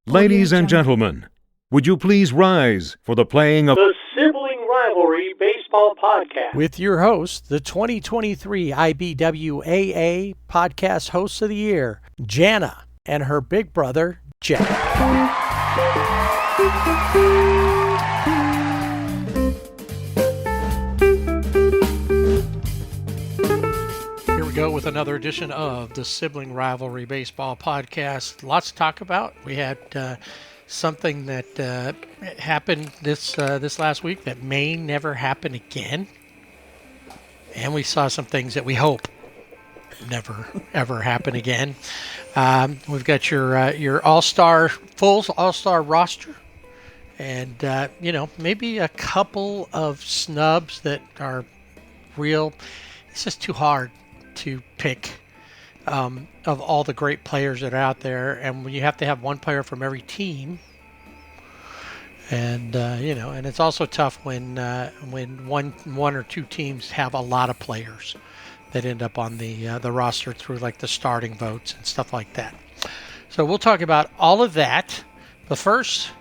Ladies and gentlemen, would you please rise for the playing of the Sibling Rivalry Baseball Podcast with your host, the 2023 IBWAA Podcast Host of the Year, Jana, and her big brother, Jeff. Here we go with another edition of the Sibling Rivalry Baseball Podcast. Lots to talk about. We had something that happened this last week that may never happen again, and we saw some things that we hope never ever happen again. We've got your full all-star roster, and maybe a couple of snubs that are real. It's just too hard to pick of all the great players that are out there, and when you have to have one player from every team, and and it's also tough when one or two teams have a lot of players that end up on the roster through like the starting votes and stuff like that. So we'll talk about all of that, but first,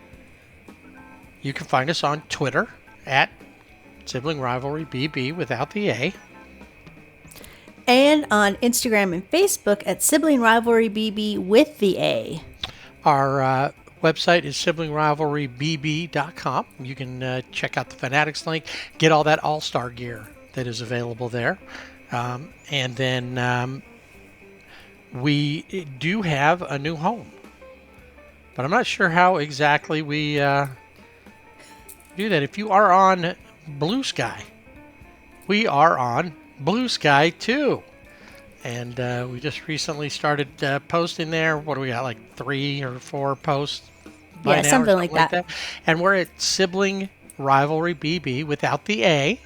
you can find us on Twitter at Sibling Rivalry BB without the A. And on Instagram and Facebook at Sibling Rivalry BB with the A. Our website is siblingrivalrybb.com. You can check out the Fanatics link, get all that all-star gear that is available there. And then we do have a new home. But I'm not sure how exactly we do that. If you are on Blue Sky, we are on Blue Sky too, and we just recently started posting there. What do we got, like 3 or 4 posts by now, something like that. And we're at Sibling Rivalry BB without the A,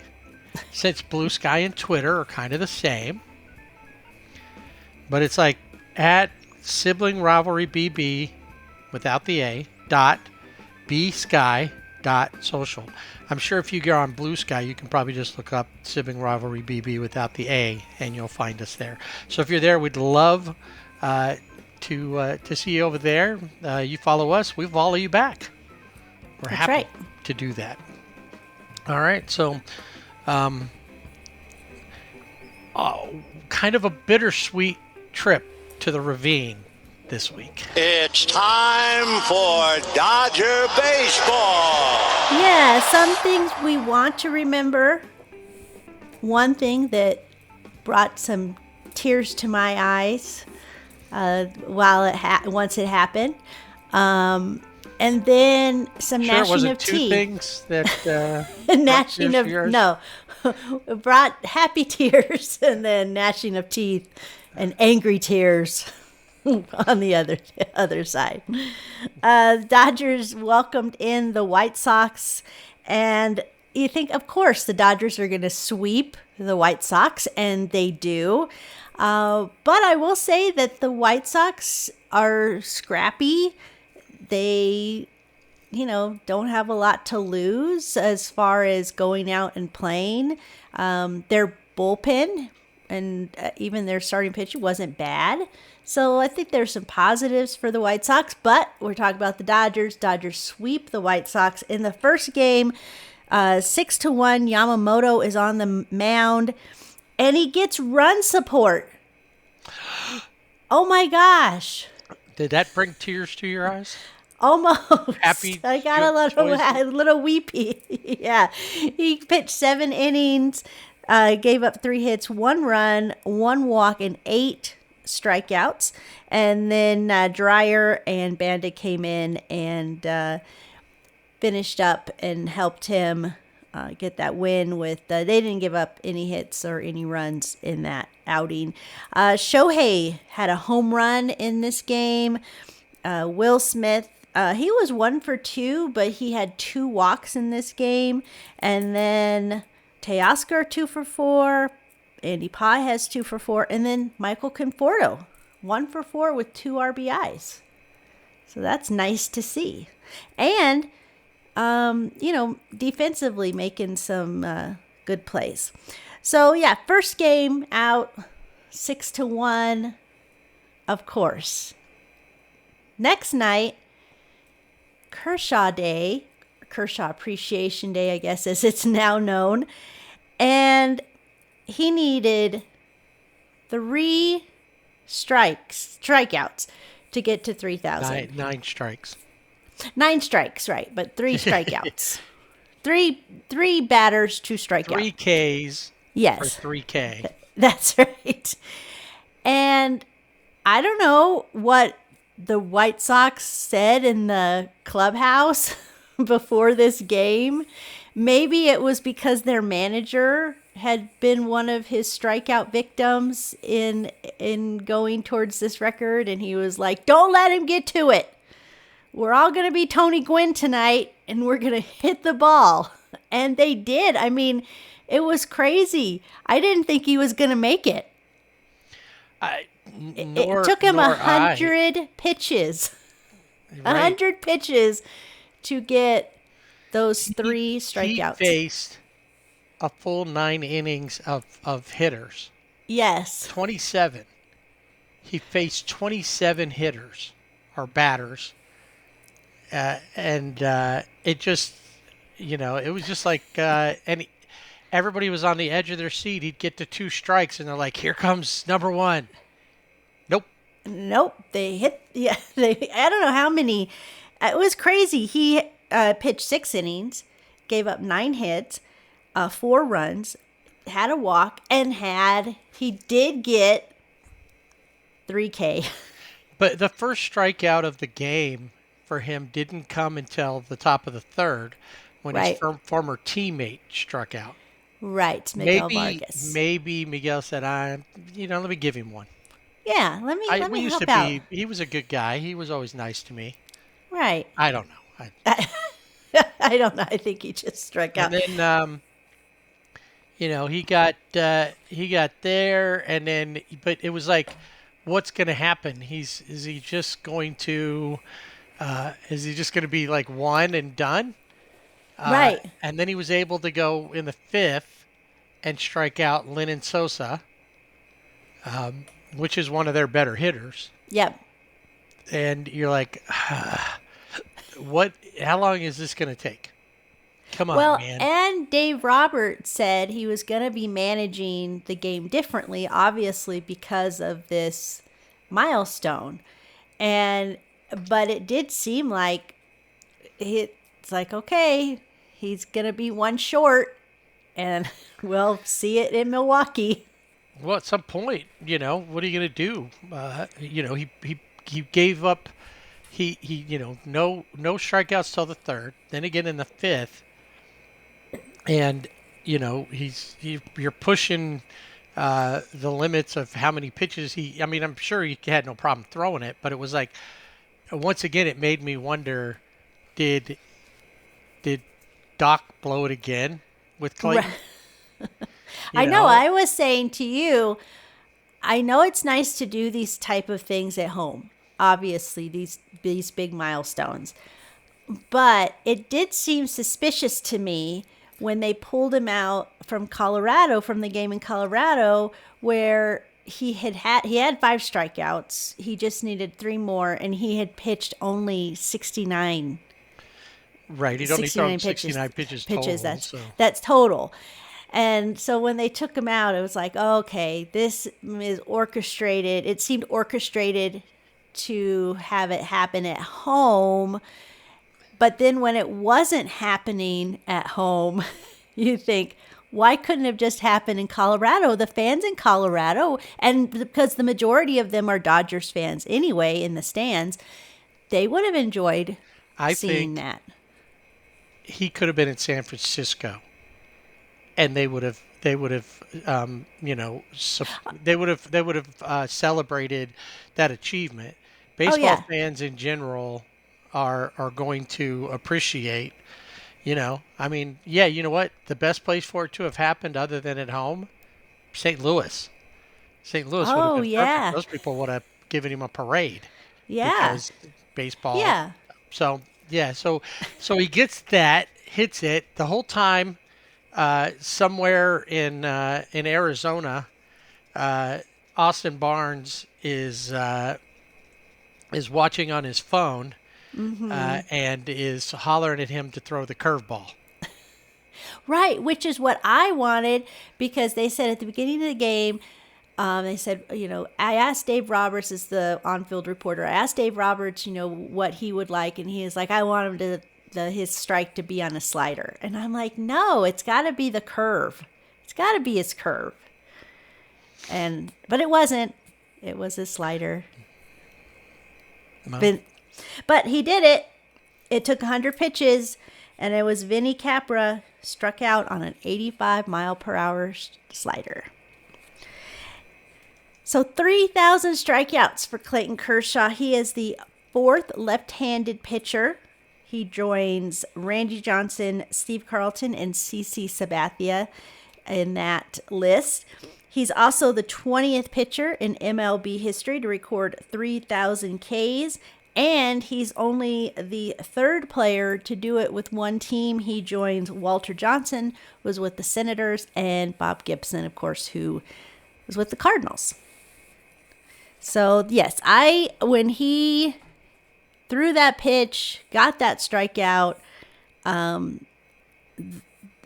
since Blue Sky and Twitter are kind of the same, but it's like at Sibling Rivalry BB without the A .bsky.social. I'm sure if you go on Blue Sky, you can probably just look up Sibling Rivalry BB without the A, and you'll find us there. So if you're there, we'd love to see you over there. You follow us, we follow you back. We're happy to do that. All right, so kind of a bittersweet trip to the Ravine this week. It's time for Dodger baseball. Yeah, some things we want to remember. One thing that brought some tears to my eyes once it happened, and then some gnashing of teeth. Two things that gnashing of no, brought happy tears and then gnashing of teeth and angry tears. On the other side. Dodgers welcomed in the White Sox, and you think, of course, the Dodgers are going to sweep the White Sox, and they do. But I will say that the White Sox are scrappy. They, don't have a lot to lose as far as going out and playing. Their bullpen and even their starting pitch wasn't bad. So I think there's some positives for the White Sox, but we're talking about the Dodgers. Dodgers sweep the White Sox in the first game, 6-1. Yamamoto is on the mound, and he gets run support. Oh my gosh! Did that bring tears to your eyes? Almost. Happy. I got a little weepy. Yeah, he pitched 7 innings, gave up 3 hits, 1 run, 1 walk, and 8 strikeouts, and then Dreyer and Banda came in and finished up and helped him get that win with they didn't give up any hits or any runs in that outing. Shohei had a home run in this game. Will Smith, he was 1 for 2, but he had 2 walks in this game, and then Teoscar 2 for 4. Andy Pye has 2 for 4, and then Michael Conforto 1 for 4 with 2 RBIs. So that's nice to see. And, defensively making some good plays. So, yeah, first game out, 6-1. of course. Next night, Kershaw Appreciation Day, I guess, as it's now known. And he needed 3 strikeouts to get to 3,000. 9 strikes. 9 strikes, right, but 3 strikeouts. three batters to strike out. 3 Ks Yes. for 3K. That's right. And I don't know what the White Sox said in the clubhouse before this game. Maybe it was because their manager had been one of his strikeout victims in going towards this record, and he was like, "Don't let him get to it. We're all going to be Tony Gwynn tonight, and we're going to hit the ball." And they did. I mean, it was crazy. I didn't think he was going to make it. It took him 100 pitches. Right. 100 pitches to get those 3 strikeouts. He faced a full 9 innings of hitters. Yes. 27. He faced 27 hitters or batters. And it just, it was just like, and everybody was on the edge of their seat. He'd get to 2 strikes, and they're like, "Here comes number 1." Nope. They hit, I don't know how many. It was crazy. He pitched 6 innings, gave up 9 hits, 4 runs, had a walk, and he did get 3K. But the first strikeout of the game for him didn't come until the top of the 3rd when his former teammate struck out. Right, Miguel Vargas. Maybe Miguel said, let me give him one. Yeah, let me help out. He was a good guy. He was always nice to me. Right. I don't know. I don't know. I think he just struck out. And then, he got there, and then, but it was like, what's going to happen? Is he just going to be like one and done? Right. And then he was able to go in the 5th and strike out Lennon Sosa, which is one of their better hitters. Yep. And you're like, how long is this going to take? Come on, man. And Dave Roberts said he was going to be managing the game differently, obviously, because of this milestone. But it did seem like it's like, okay, he's going to be 1 short, and we'll see it in Milwaukee. Well, at some point, what are you going to do? He gave up. No strikeouts till the 3rd. Then again in the 5th, and you're pushing the limits of how many pitches he. I mean, I'm sure he had no problem throwing it, but it was like, once again, it made me wonder: Did Doc blow it again with Clayton? Right. I know. I was saying to you, I know it's nice to do these type of things at home. Obviously, these big milestones. But it did seem suspicious to me when they pulled him out from Colorado, from the game in Colorado, where he had 5 strikeouts. He just needed 3 more, and he had pitched only 69. Right, he'd only thrown 69 pitches total. That's total. And so when they took him out, it was like, okay, this is orchestrated. It seemed orchestrated to have it happen at home. But then when it wasn't happening at home, you think, why couldn't it have just happened in Colorado? The fans in Colorado, and because the majority of them are Dodgers fans anyway in the stands, they would have enjoyed seeing that. He could have been in San Francisco, and they would have celebrated that achievement. Baseball fans in general are going to appreciate, I mean, you know what? The best place for it to have happened other than at home, St. Louis. St. Louis would have been perfect. Those people would have given him a parade. Yeah. Because baseball. Yeah. So he gets that, hits it the whole time. Somewhere in Arizona, Austin Barnes is watching on his phone and is hollering at him to throw the curveball. Right, which is what I wanted, because they said at the beginning of the game, they said, I asked Dave Roberts, as the on-field reporter, I asked Dave Roberts, what he would like, and he is like, I want him his strike to be on a slider. And I'm like, no, it's got to be the curve. It's got to be his curve. But it wasn't. It was a slider. Well, But he did it. It took 100 pitches, and it was Vinny Capra struck out on an 85-mile-per-hour slider. So 3,000 strikeouts for Clayton Kershaw. He is the 4th left-handed pitcher. He joins Randy Johnson, Steve Carlton, and CC Sabathia in that list. He's also the 20th pitcher in MLB history to record 3,000 Ks, and he's only the 3rd player to do it with one team. He joins Walter Johnson, who was with the Senators, and Bob Gibson, of course, who was with the Cardinals. So, yes, when he threw that pitch, got that strikeout,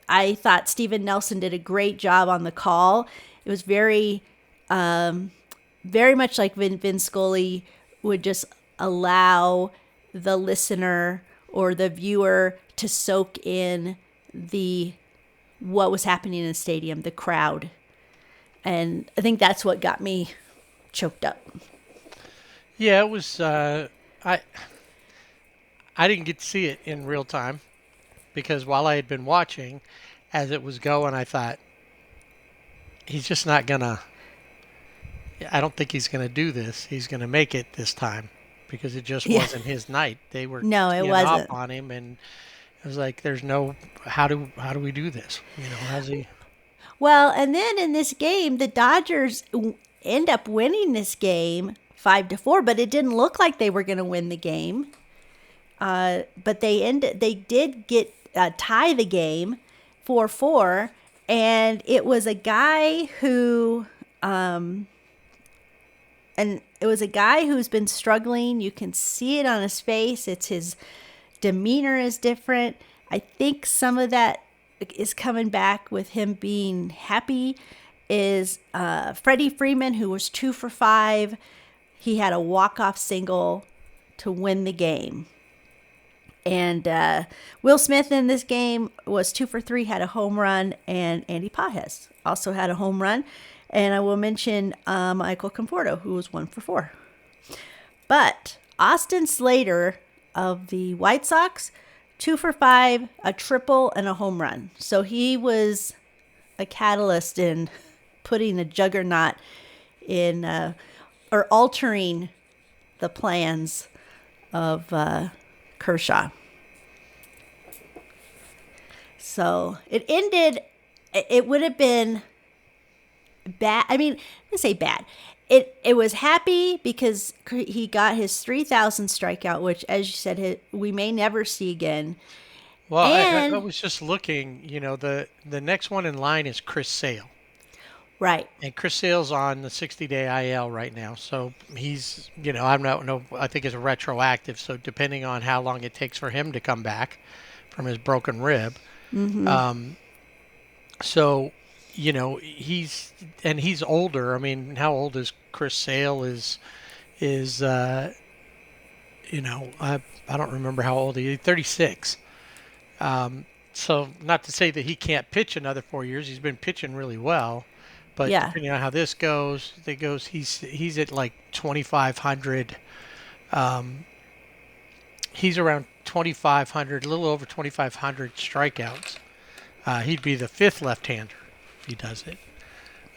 I thought Steven Nelson did a great job on the call. It was very much like Vin Scully would just allow the listener or the viewer to soak in what was happening in the stadium, the crowd. And I think that's what got me choked up. Yeah, it was. I didn't get to see it in real time because while I had been watching, as it was going, I thought, he's just not gonna. I don't think he's gonna do this. He's gonna make it this time because it just wasn't his night. They were it wasn't off on him, and it was like, there's no. How do we do this? How's he? Well, and then in this game, the Dodgers end up winning this game 5-4, but it didn't look like they were going to win the game. But they did get tie the game 4-4, and it was a guy who who's been struggling. You can see it on his face. It's his demeanor is different. I think some of that is coming back with him being happy. Is Freddie Freeman, who was 2 for 5. He had a walk-off single to win the game. And Will Smith in this game was 2 for 3, had a home run, and Andy Pages also had a home run. And I will mention Michael Conforto, who was 1 for 4. But Austin Slater of the White Sox, 2 for 5, a triple, and a home run. So he was a catalyst in putting a juggernaut in, or altering the plans of Kershaw. So it ended, it would have been bad. I mean, let's say bad. It was happy because he got his 3,000 strikeout, which, as you said, we may never see again. Well, I was just looking, the next one in line is Chris Sale. Right. And Chris Sale's on the 60-day IL right now. So he's, I think it's retroactive. So depending on how long it takes for him to come back from his broken rib. Mm-hmm. He's older. I mean, how old is Chris Sale? I don't remember how old he is. 36. So not to say that he can't pitch another 4 years. He's been pitching really well. But depending on how this goes, he's at like 2,500. He's around 2,500, a little over 2,500 strikeouts. He'd be the 5th left-hander if he does it.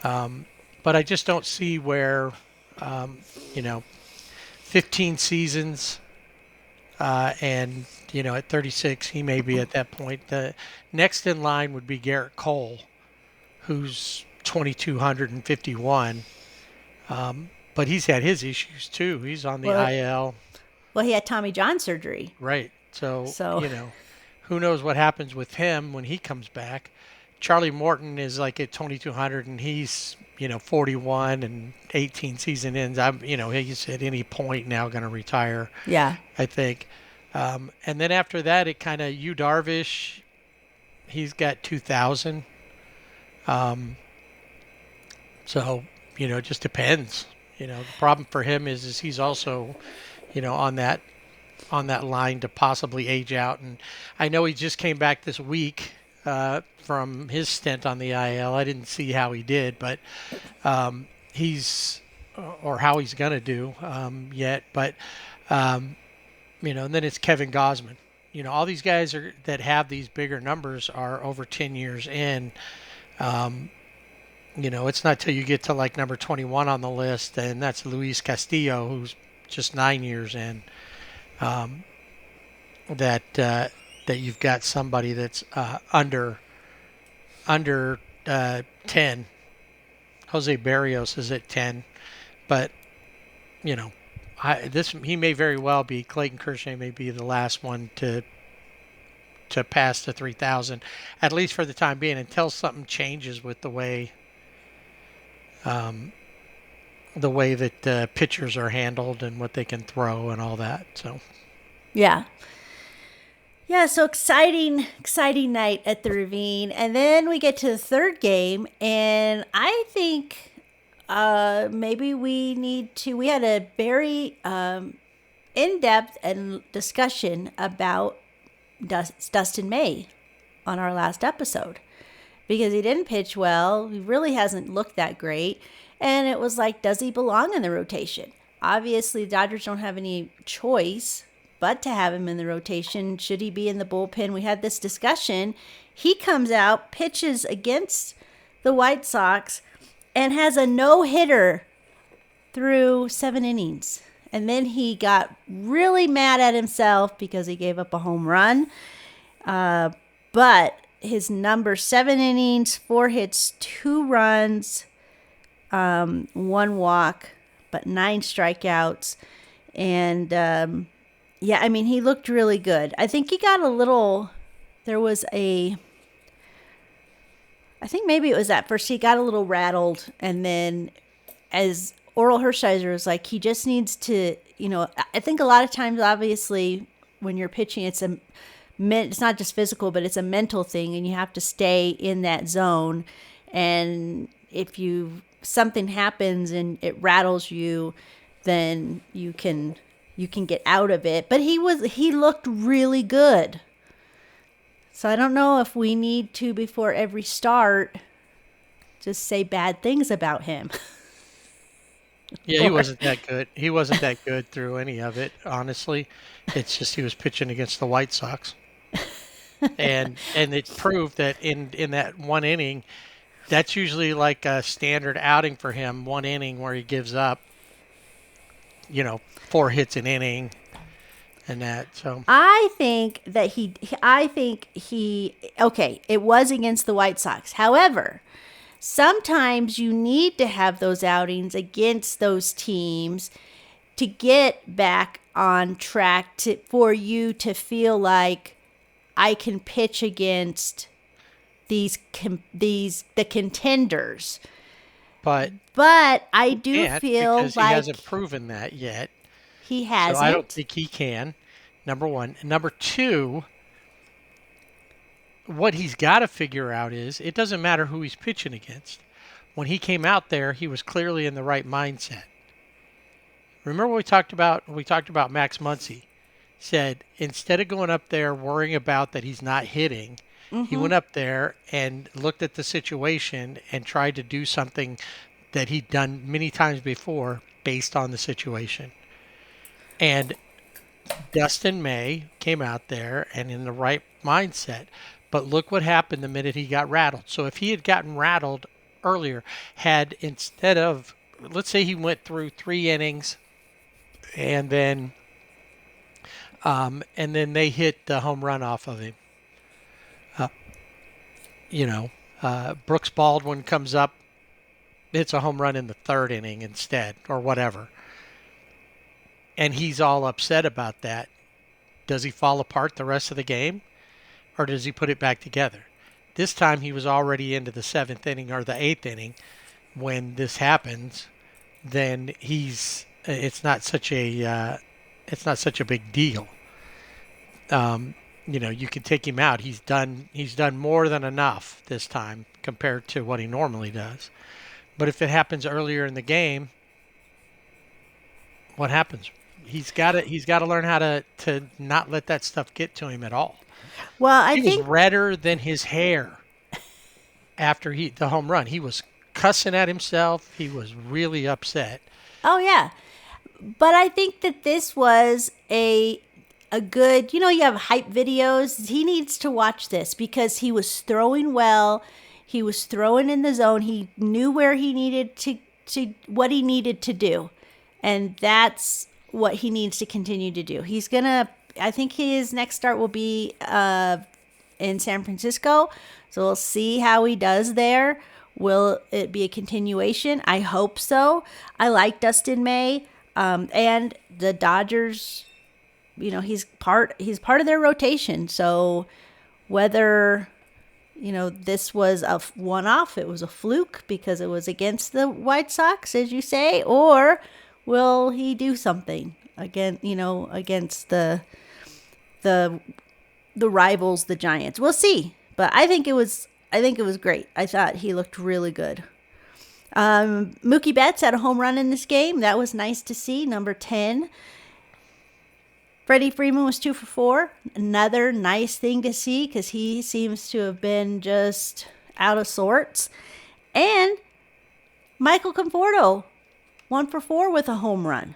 But I just don't see where, 15 seasons and, at 36, he may be at that point. The next in line would be Garrett Cole, who's 2,251. But he's had his issues too. He's on the IL. Well, he had Tommy John surgery. Right. So who knows what happens with him when he comes back. Charlie Morton is like at 2,200, and he's 41 and 18 season ends. He's at any point now going to retire. Yeah. I think. And then after that, it kind of Yu Darvish. He's got 2,000. So it just depends. The problem for him is he's also, on that line to possibly age out. And I know he just came back this week from his stint on the IL. I didn't see how he did, but or how he's going to do yet. But, and then it's Kevin Gausman. All these guys that have these bigger numbers are over 10 years in. It's not till you get to like number 21 on the list, and that's Luis Castillo, who's just 9 years in, that you've got somebody that's under 10. Jose Barrios is at 10, but he may very well be. Clayton Kershaw may be the last one to pass the 3,000, at least for the time being, until something changes with the way that pitchers are handled and what they can throw and all that. So, yeah. So exciting night at the Ravine. And then we get to the third game, and I think maybe we had a very in-depth and discussion about Dustin May on our last episode, because he didn't pitch well. He really hasn't looked that great. And it was like, does he belong in the rotation? Obviously, the Dodgers don't have any choice but to have him in the rotation. Should he be in the bullpen? We had this discussion. He comes out, pitches against the White Sox, and has a no-hitter through 7 innings. And then he got really mad at himself because he gave up a home run. But his number, 7 innings, 4 hits, 2 runs, 1 walk, but 9 strikeouts. And he looked really good. I think he got I think maybe it was at first he got a little rattled, and then as Oral Hershiser was like, he just needs to, I think a lot of times, obviously, when you're pitching, it's not just physical, but it's a mental thing, and you have to stay in that zone. And if something happens and it rattles you, then you can get out of it. But he looked really good. So I don't know if we need to, before every start, just say bad things about him. Yeah, he wasn't that good. He wasn't that good through any of it, honestly. It's just he was pitching against the White Sox. And it proved that in that 1 inning, that's usually like a standard outing for him, 1 inning where he gives up, 4 hits an inning and that. So I think it was against the White Sox. However, sometimes you need to have those outings against those teams to get back on track, for you to feel like I can pitch against the contenders. But I do feel because like he hasn't proven that yet. He hasn't. So I don't think he can. Number one. Number two, what he's got to figure out is it doesn't matter who he's pitching against. When he came out there, he was clearly in the right mindset. Remember what we talked about? We talked about Max Muncy. Said instead of going up there worrying about that he's not hitting, he went up there and looked at the situation and tried to do something that he'd done many times before based on the situation. And Dustin May came out there and in the right mindset. But look what happened the minute he got rattled. So if he had gotten rattled earlier, instead of, let's say he went through 3 innings and then they hit the home run off of him. Brooks Baldwin comes up, hits a home run in the 3rd inning instead, or whatever. And he's all upset about that. Does he fall apart the rest of the game? Or does he put it back together? This time he was already into the 7th inning or the 8th inning when this happens, then it's not such a big deal. You can take him out. He's done more than enough this time compared to what he normally does. But if it happens earlier in the game, what happens? He's got to learn how to not let that stuff get to him at all. Well, He was redder than his hair after the home run. He was cussing at himself. He was really upset. Oh yeah, but I think that this was a good. You have hype videos. He needs to watch this because he was throwing well. He was throwing in the zone. He knew where he needed to what he needed to do, and that's what he needs to continue to do. I think his next start will be in San Francisco, so we'll see how he does there. Will it be a continuation? I hope so. I like Dustin May, and the Dodgers. He's part of their rotation. So whether this was a one-off, it was a fluke because it was against the White Sox, as you say, or will he do something against the rivals, the Giants? We'll see. But I think it was great. I thought he looked really good. Mookie Betts had a home run in this game. That was nice to see. Number 10. Freddie Freeman was 2 for 4. Another nice thing to see because he seems to have been just out of sorts. And Michael Conforto, 1 for 4 with a home run,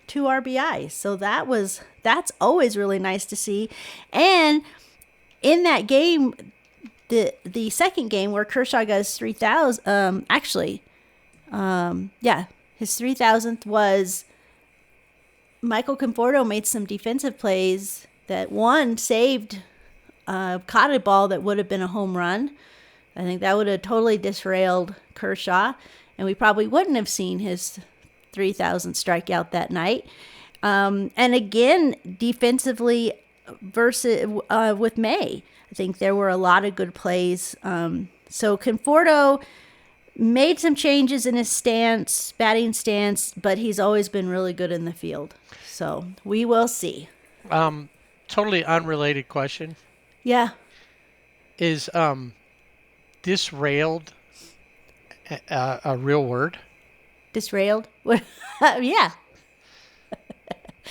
2 RBIs. So that's always really nice to see. And in that game, the second game where Kershaw got his 3,000, his 3,000th was Michael Conforto made some defensive plays that saved, caught a ball that would have been a home run. I think that would have totally disrailed Kershaw, and we probably wouldn't have seen his 3,000th strikeout that night. And again, defensively versus with May, I think there were a lot of good plays. So Conforto made some changes in his batting stance, but he's always been really good in the field. So we will see. Totally unrelated question. Yeah. Is disrailed a real word? Disrailed? Yeah.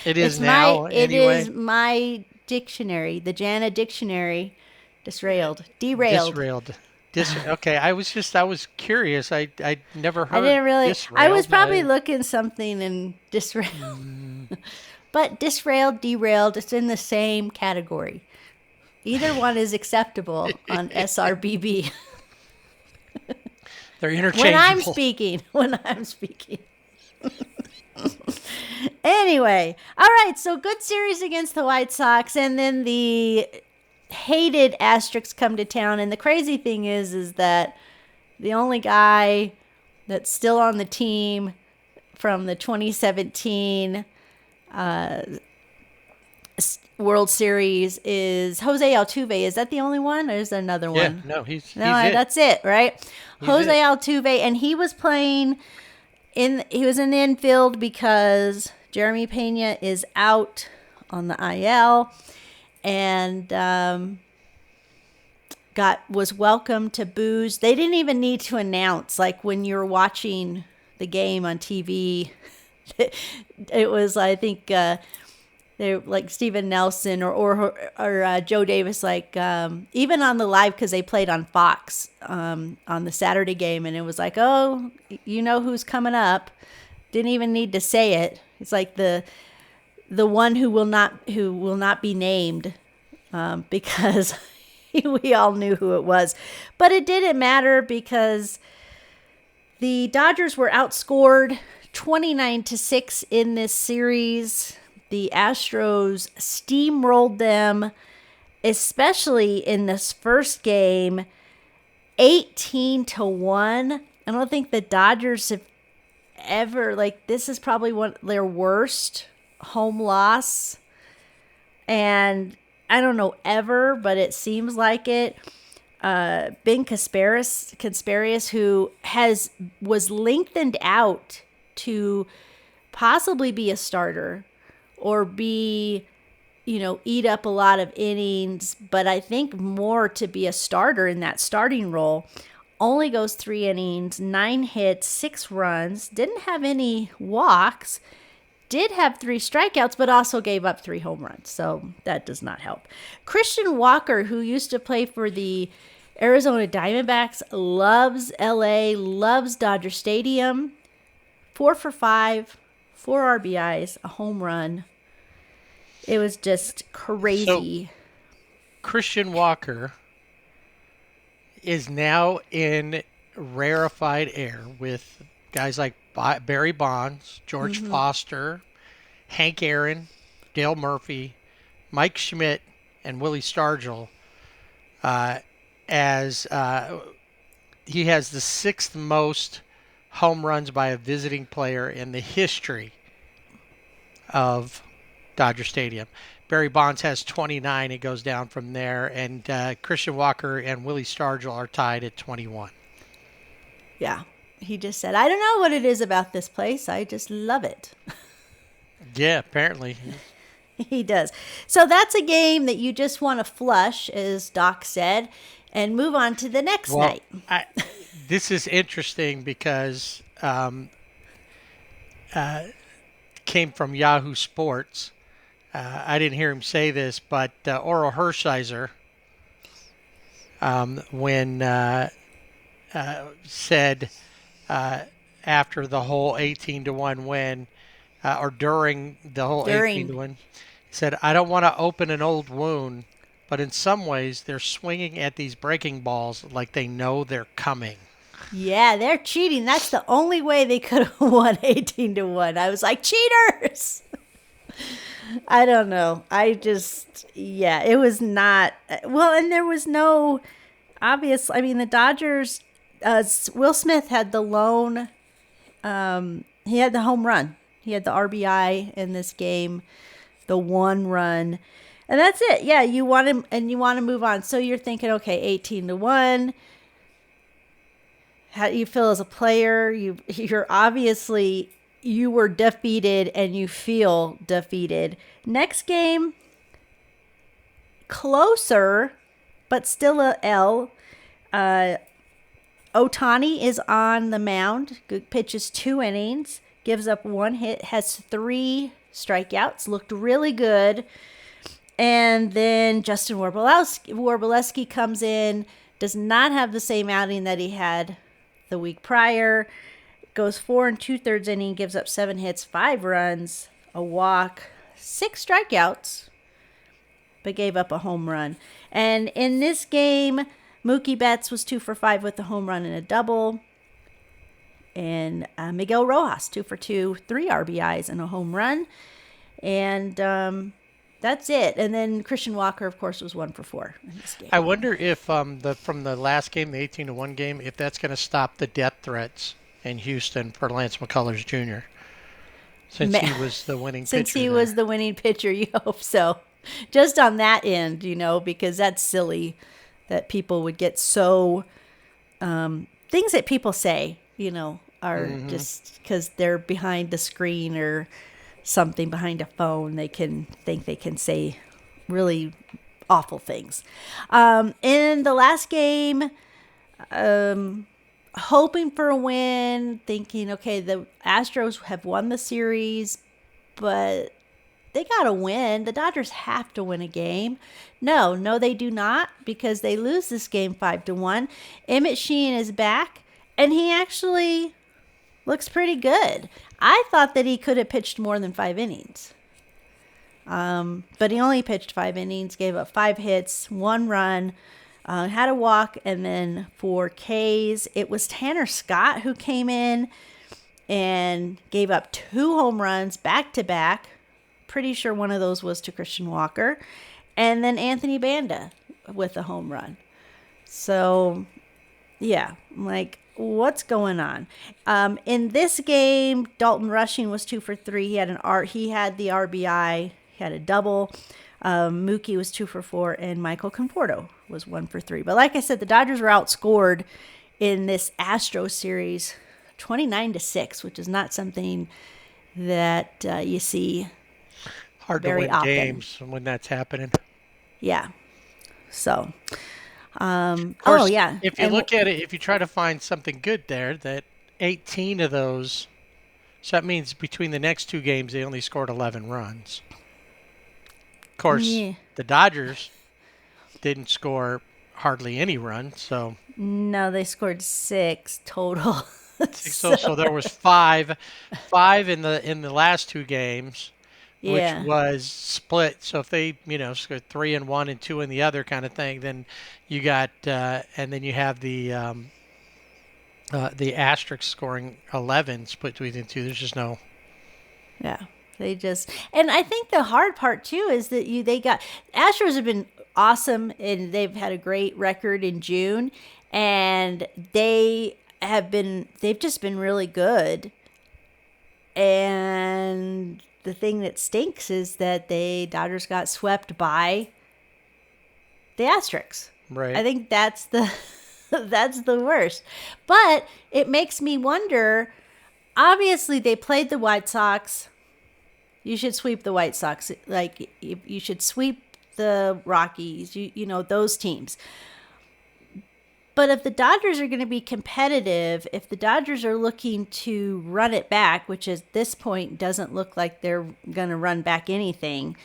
It is now, anyway. It is my dictionary, the Jana dictionary. Disrailed. Derailed. Disrailed. Okay, I was curious. I never heard. I didn't really. Disrailed. I was probably looking something in disrailed, but disrailed, derailed. It's in the same category. Either one is acceptable on SRBB. They're interchangeable. When I'm speaking. Anyway, all right. So good series against the White Sox, and then the hated Asterix come to town. And the crazy thing is that the only guy that's still on the team from the 2017 World Series is Jose Altuve. Is that the only one, or is there another one? No, he's it. That's it, right? He's Jose it. Altuve, and he was playing he was in the infield because Jeremy Pena is out on the IL. And was welcome to booze. They didn't even need to announce, like when you're watching the game on TV. It was, I think, they like Steven Nelson or Joe Davis, like even on the live, because they played on Fox on the Saturday game, and it was like, oh, you know who's coming up. Didn't even need to say it. It's like the one who will not be named, because we all knew who it was. But it didn't matter because the Dodgers were outscored 29-6 in this series. The Astros steamrolled them, especially in this first game, 18-1. I don't think the Dodgers have ever, this is probably their worst home loss, and I don't know ever, but it seems like it. Ben Casparius, who was lengthened out to possibly be a starter or be, eat up a lot of innings, but I think more to be a starter in that starting role. Only goes 3 innings, 9 hits, 6 runs, didn't have any walks, did have 3 strikeouts, but also gave up 3 home runs. So that does not help. Christian Walker, who used to play for the Arizona Diamondbacks, loves LA, loves Dodger Stadium. 4 for 5, 4 RBIs, a home run. It was just crazy. So, Christian Walker is now in rarefied air with guys like Barry Bonds, George Foster, Hank Aaron, Dale Murphy, Mike Schmidt, and Willie Stargell, as he has the 6th most home runs by a visiting player in the history of Dodger Stadium. Barry Bonds has 29. It goes down from there. And Christian Walker and Willie Stargell are tied at 21. Yeah. He just said, I don't know what it is about this place. I just love it. Yeah, apparently. He does. So that's a game that you just want to flush, as Doc said, and move on to the next night. This is interesting because came from Yahoo Sports. I didn't hear him say this, but Oral Hershiser, when said after the whole 18-1 win, or during the whole 18-1, he said, I don't want to open an old wound, but in some ways they're swinging at these breaking balls like they know they're coming. Yeah, they're cheating. That's the only way they could have won 18-1. I was like, cheaters! I don't know. It was not, well, and there was no obvious, the Dodgers, Will Smith had the lone, he had the home run. He had the RBI in this game, the 1 run, and that's it. Yeah, you want him, and you want to move on. So you're thinking, okay, 18-1. How do you feel as a player? You're obviously, you were defeated and you feel defeated. Next game, closer, but still a L. Ohtani is on the mound. Pitches 2 innings, gives up 1 hit, has 3 strikeouts, looked really good. And then Justin Warbleski comes in, does not have the same outing that he had the week prior. Goes 4 2/3 inning, gives up 7 hits, 5 runs, a walk, 6 strikeouts, but gave up a home run. And in this game, Mookie Betts was 2 for 5 with a home run and a double. And Miguel Rojas, 2 for 2, 3 RBIs and a home run. And that's it. And then Christian Walker, of course, was 1 for 4 in this game. I wonder if from the last game, the 18-1 game, if that's going to stop the death threats in Houston for Lance McCullers Jr. Since he was the winning pitcher. Since he was the winning pitcher, you hope so. Just on that end, because that's silly that people would get so things that people say, are just because they're behind the screen or something behind a phone, they can think they can say really awful things. In the last game, hoping for a win, thinking, okay, the Astros have won the series, but they got to win. The Dodgers have to win a game. No, they do not, because they lose this game 5-1. Emmett Sheehan is back, and he actually looks pretty good. I thought that he could have pitched more than 5 innings. But he only pitched 5 innings, gave up 5 hits, 1 run, had a walk, and then 4 Ks. It was Tanner Scott who came in and gave up 2 home runs back-to-back. Pretty sure one of those was to Christian Walker. And then Anthony Banda with a home run. So, yeah, what's going on? In this game, Dalton Rushing was 2 for 3. He had the RBI. He had a double. Mookie was 2 for 4, and Michael Conforto was 1 for 3. But like I said, the Dodgers were outscored in this Astros series 29-6, which is not something that you see Hard to very win often. games when that's happening. Yeah. So, Of course, oh yeah. If you look at it, if you try to find something good there, that 18 of those, so that means between the next 2 games, they only scored 11 runs. Of course, the Dodgers didn't score hardly any runs, so. No, they scored 6 total. So there was five in the last 2 games, which was split. So if they, scored 3 in one and 2 in the other kind of thing, then you got, and then you have the asterisk scoring 11 split between the 2. There's just no. Yeah, and I think the hard part too is that Astros have been awesome and they've had a great record in June, and they've just been really good. And the thing that stinks is that the Dodgers got swept by the Asterix. Right. I think that's the worst. But it makes me wonder, obviously they played the White Sox. You should sweep the White Sox. Like, you should sweep the Rockies, you know, those teams. But if the Dodgers are going to be competitive, if the Dodgers are looking to run it back, which at this point doesn't look like they're going to run back anything,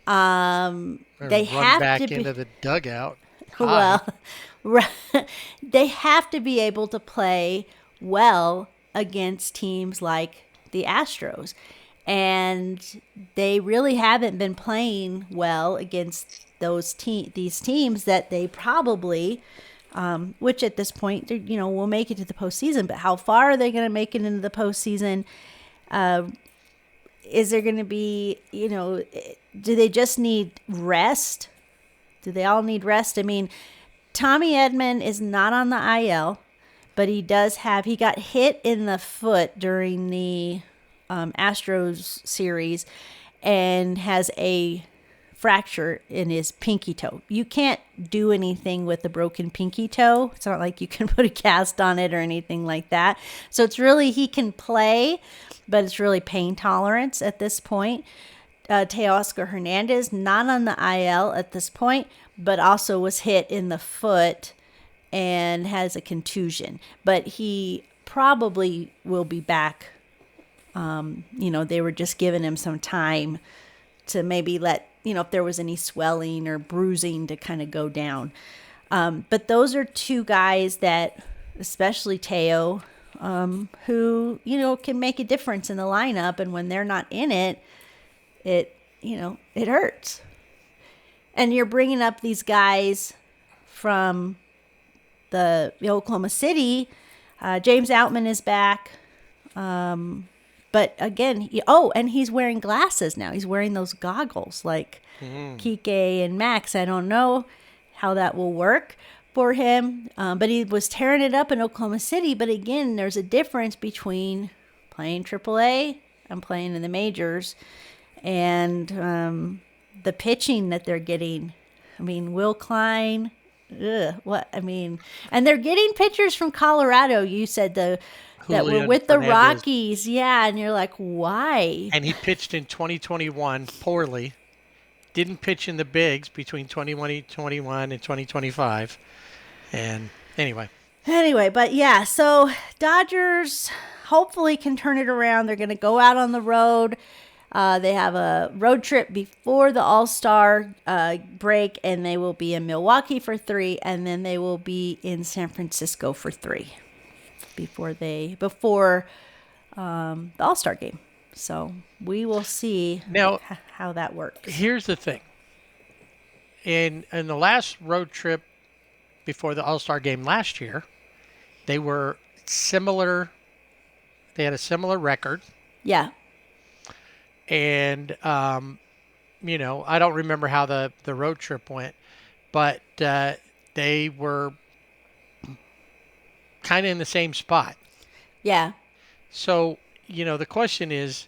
they have back to be into the dugout. Well, they have to be able to play well against teams like the Astros. And they really haven't been playing well against these teams that they probably, which at this point, will make it to the postseason. But how far are they going to make it into the postseason? Is there going to be, do they just need rest? Do they all need rest? I mean, Tommy Edman is not on the IL, but he got hit in the foot during the Astros series and has a fracture in his pinky toe. You can't do anything with a broken pinky toe. It's not like you can put a cast on it or anything like that. So it's really, he can play, but it's really pain tolerance at this point. Teoscar Hernandez, not on the IL at this point, but also was hit in the foot and has a contusion. But he probably will be back. They were just giving him some time to maybe let, if there was any swelling or bruising, to kind of go down. But those are 2 guys that, especially Teo, who, can make a difference in the lineup. And when they're not in it, it hurts. And you're bringing up these guys from the Oklahoma City. James Outman is back. But again, and he's wearing glasses now. He's wearing those goggles like Kike and Max. I don't know how that will work for him. But he was tearing it up in Oklahoma City. But again, there's a difference between playing AAA and playing in the majors. And the pitching that they're getting. I mean, Will Klein. And they're getting pitchers from Colorado. You said that were with the Rockies. Yeah, and you're like, why? And he pitched in 2021 poorly. Didn't pitch in the bigs between 2021 and 2025. And anyway, but yeah, so Dodgers hopefully can turn it around. They're going to go out on the road. They have a road trip before the All-Star break, and they will be in Milwaukee for 3, and then they will be in San Francisco for 3 before the All-Star game. So we will see now how that works. Here's the thing. In the last road trip before the All-Star game last year, they were similar. They had a similar record. Yeah. And, I don't remember how the road trip went, but they were kind of in the same spot. Yeah. So, the question is,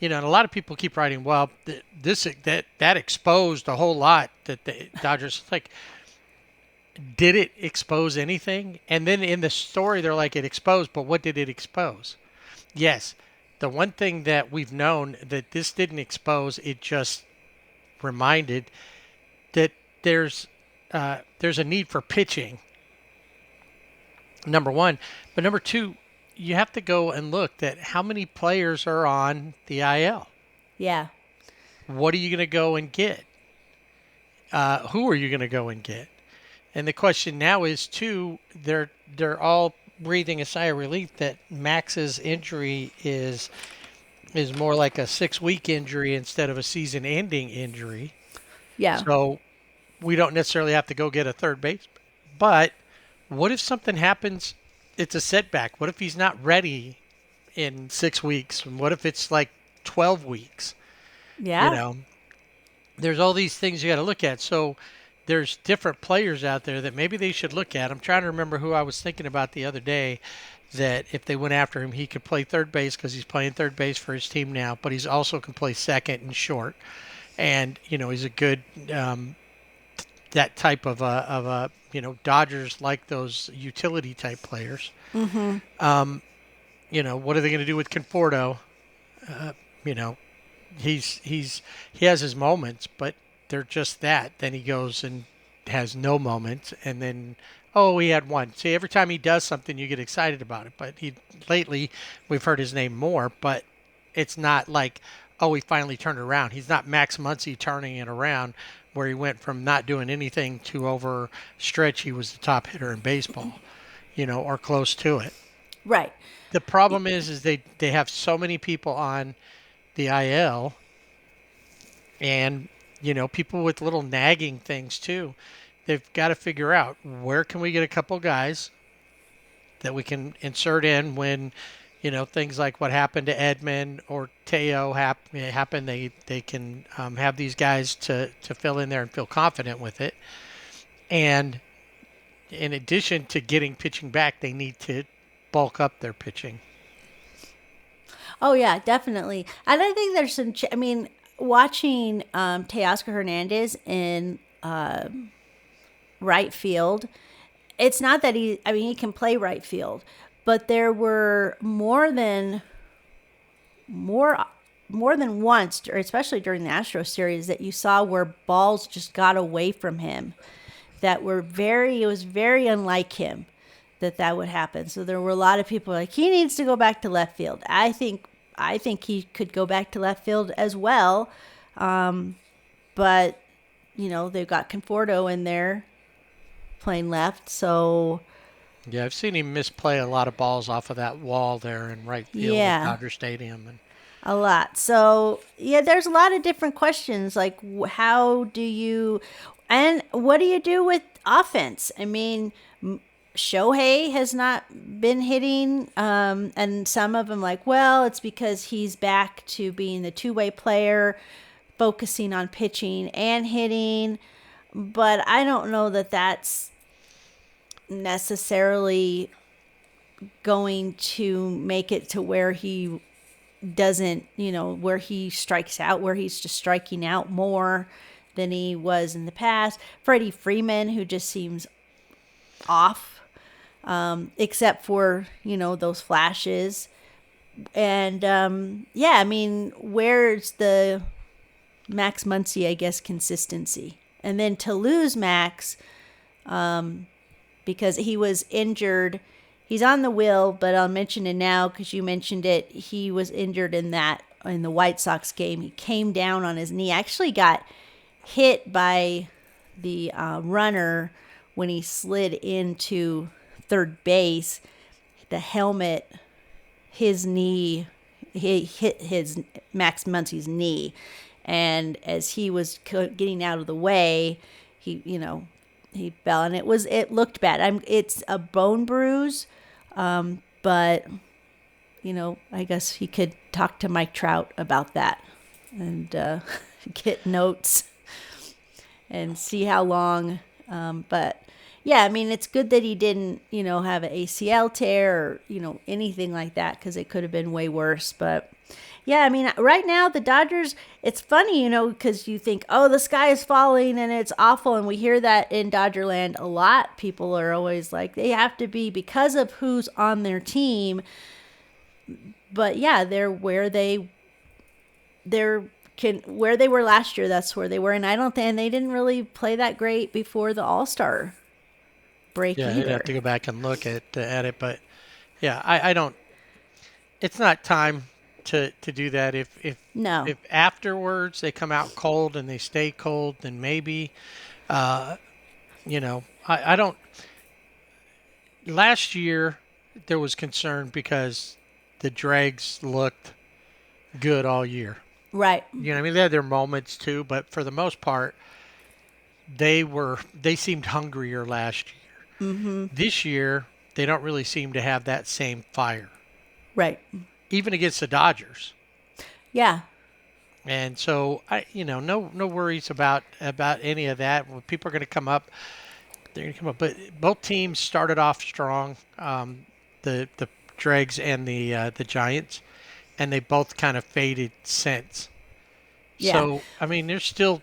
And a lot of people keep writing, well, that exposed a whole lot that the Dodgers, like, did it expose anything? And then in the story, they're like, it exposed, but what did it expose? Yes, the one thing that we've known that this didn't expose, it just reminded that there's a need for pitching, number one. But number two, you have to go and look at how many players are on the IL. Yeah. What are you going to go and get? Who are you going to go and get? And the question now is, too, they're all breathing a sigh of relief that Max's injury is more like a 6-week injury instead of a season-ending injury. Yeah. So we don't necessarily have to go get a third base. But what if something happens? It's a setback. What if he's not ready in 6 weeks? And what if it's like 12 weeks? Yeah. There's all these things you got to look at. So there's different players out there that maybe they should look at. I'm trying to remember who I was thinking about the other day, that if they went after him, he could play third base because he's playing third base for his team now, but he's also can play second and short. And, he's a good, that type of a Dodgers like those utility type players. Mm-hmm. What are they going to do with Conforto? He has his moments, but they're just that. Then he goes and has no moments, and then, he had one. See, every time he does something, you get excited about it. But lately, we've heard his name more, but it's not like, he finally turned it around. He's not Max Muncy turning it around, where he went from not doing anything to over stretch he was the top hitter in baseball, or close to it. Right. The problem is they have so many people on the IL, and people with little nagging things too. They've got to figure out, where can we get a couple guys that we can insert in when things like what happened to Edmund or Teo happen. They can have these guys to fill in there and feel confident with it. And in addition to getting pitching back, they need to bulk up their pitching. Oh, yeah, definitely. And I think there's some, watching Teoscar Hernandez in right field, it's not that he can play right field, but there were more than once, or especially during the Astros series, that you saw where balls just got away from him that it was very unlike him that would happen. So there were a lot of people like, he needs to go back to left field. I think he could go back to left field as well. But they've got Conforto in there playing left. So yeah, I've seen him misplay a lot of balls off of that wall there in right field at Dodger Stadium. And a lot. So yeah, there's a lot of different questions. Like, how do you, and what do you do with offense? Shohei has not been hitting, and some of them like, well, it's because he's back to being the two-way player, focusing on pitching and hitting. But I don't know that that's necessarily going to make it to where he doesn't, where he strikes out, where he's just striking out more than he was in the past. Freddie Freeman, who just seems off. Except for, those flashes. And, where's the Max Muncy, I guess, consistency? And then to lose Max, because he was injured, he's on the wheel, but I'll mention it now because you mentioned it. He was injured in the White Sox game. He came down on his knee, actually got hit by the runner when he slid into third base. The helmet, his knee, he hit his Max Muncy's knee, and as he was getting out of the way, he fell, and it looked bad. It's a bone bruise, but I guess he could talk to Mike Trout about that and get notes and see how long. But yeah, it's good that he didn't, have an ACL tear or, anything like that, because it could have been way worse. But Yeah, I mean, right now the Dodgers, it's funny, because you think, oh, the sky is falling and it's awful. And we hear that in Dodgerland a lot. People are always like, they have to be because of who's on their team. But yeah, they're where they were last year. That's where they were. And and they didn't really play that great before the All-Star break either. You'd have to go back and look at it. But yeah, I don't, it's not time to do that. If afterwards they come out cold and they stay cold, then maybe, I don't. Last year there was concern because the Dregs looked good all year. Right. They had their moments too, but for the most part, they seemed hungrier last year. Mm-hmm. This year, they don't really seem to have that same fire. Right. Even against the Dodgers. Yeah. And so no worries about any of that. When people are going to come up, they're going to come up. But both teams started off strong, the Dregs and the Giants, and they both kind of faded since. Yeah. So there's still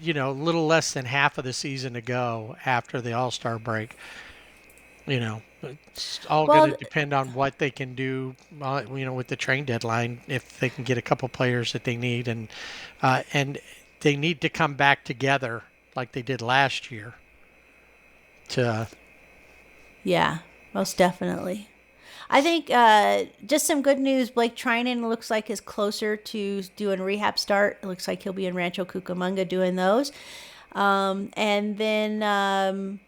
a little less than half of the season to go after the All-Star break. It's all going to depend on what they can do, with the trade deadline, if they can get a couple players that they need, and they need to come back together like they did last year. Yeah, most definitely. I think just some good news. Blake Trinan looks like is closer to doing rehab start. It looks like he'll be in Rancho Cucamonga doing those. And then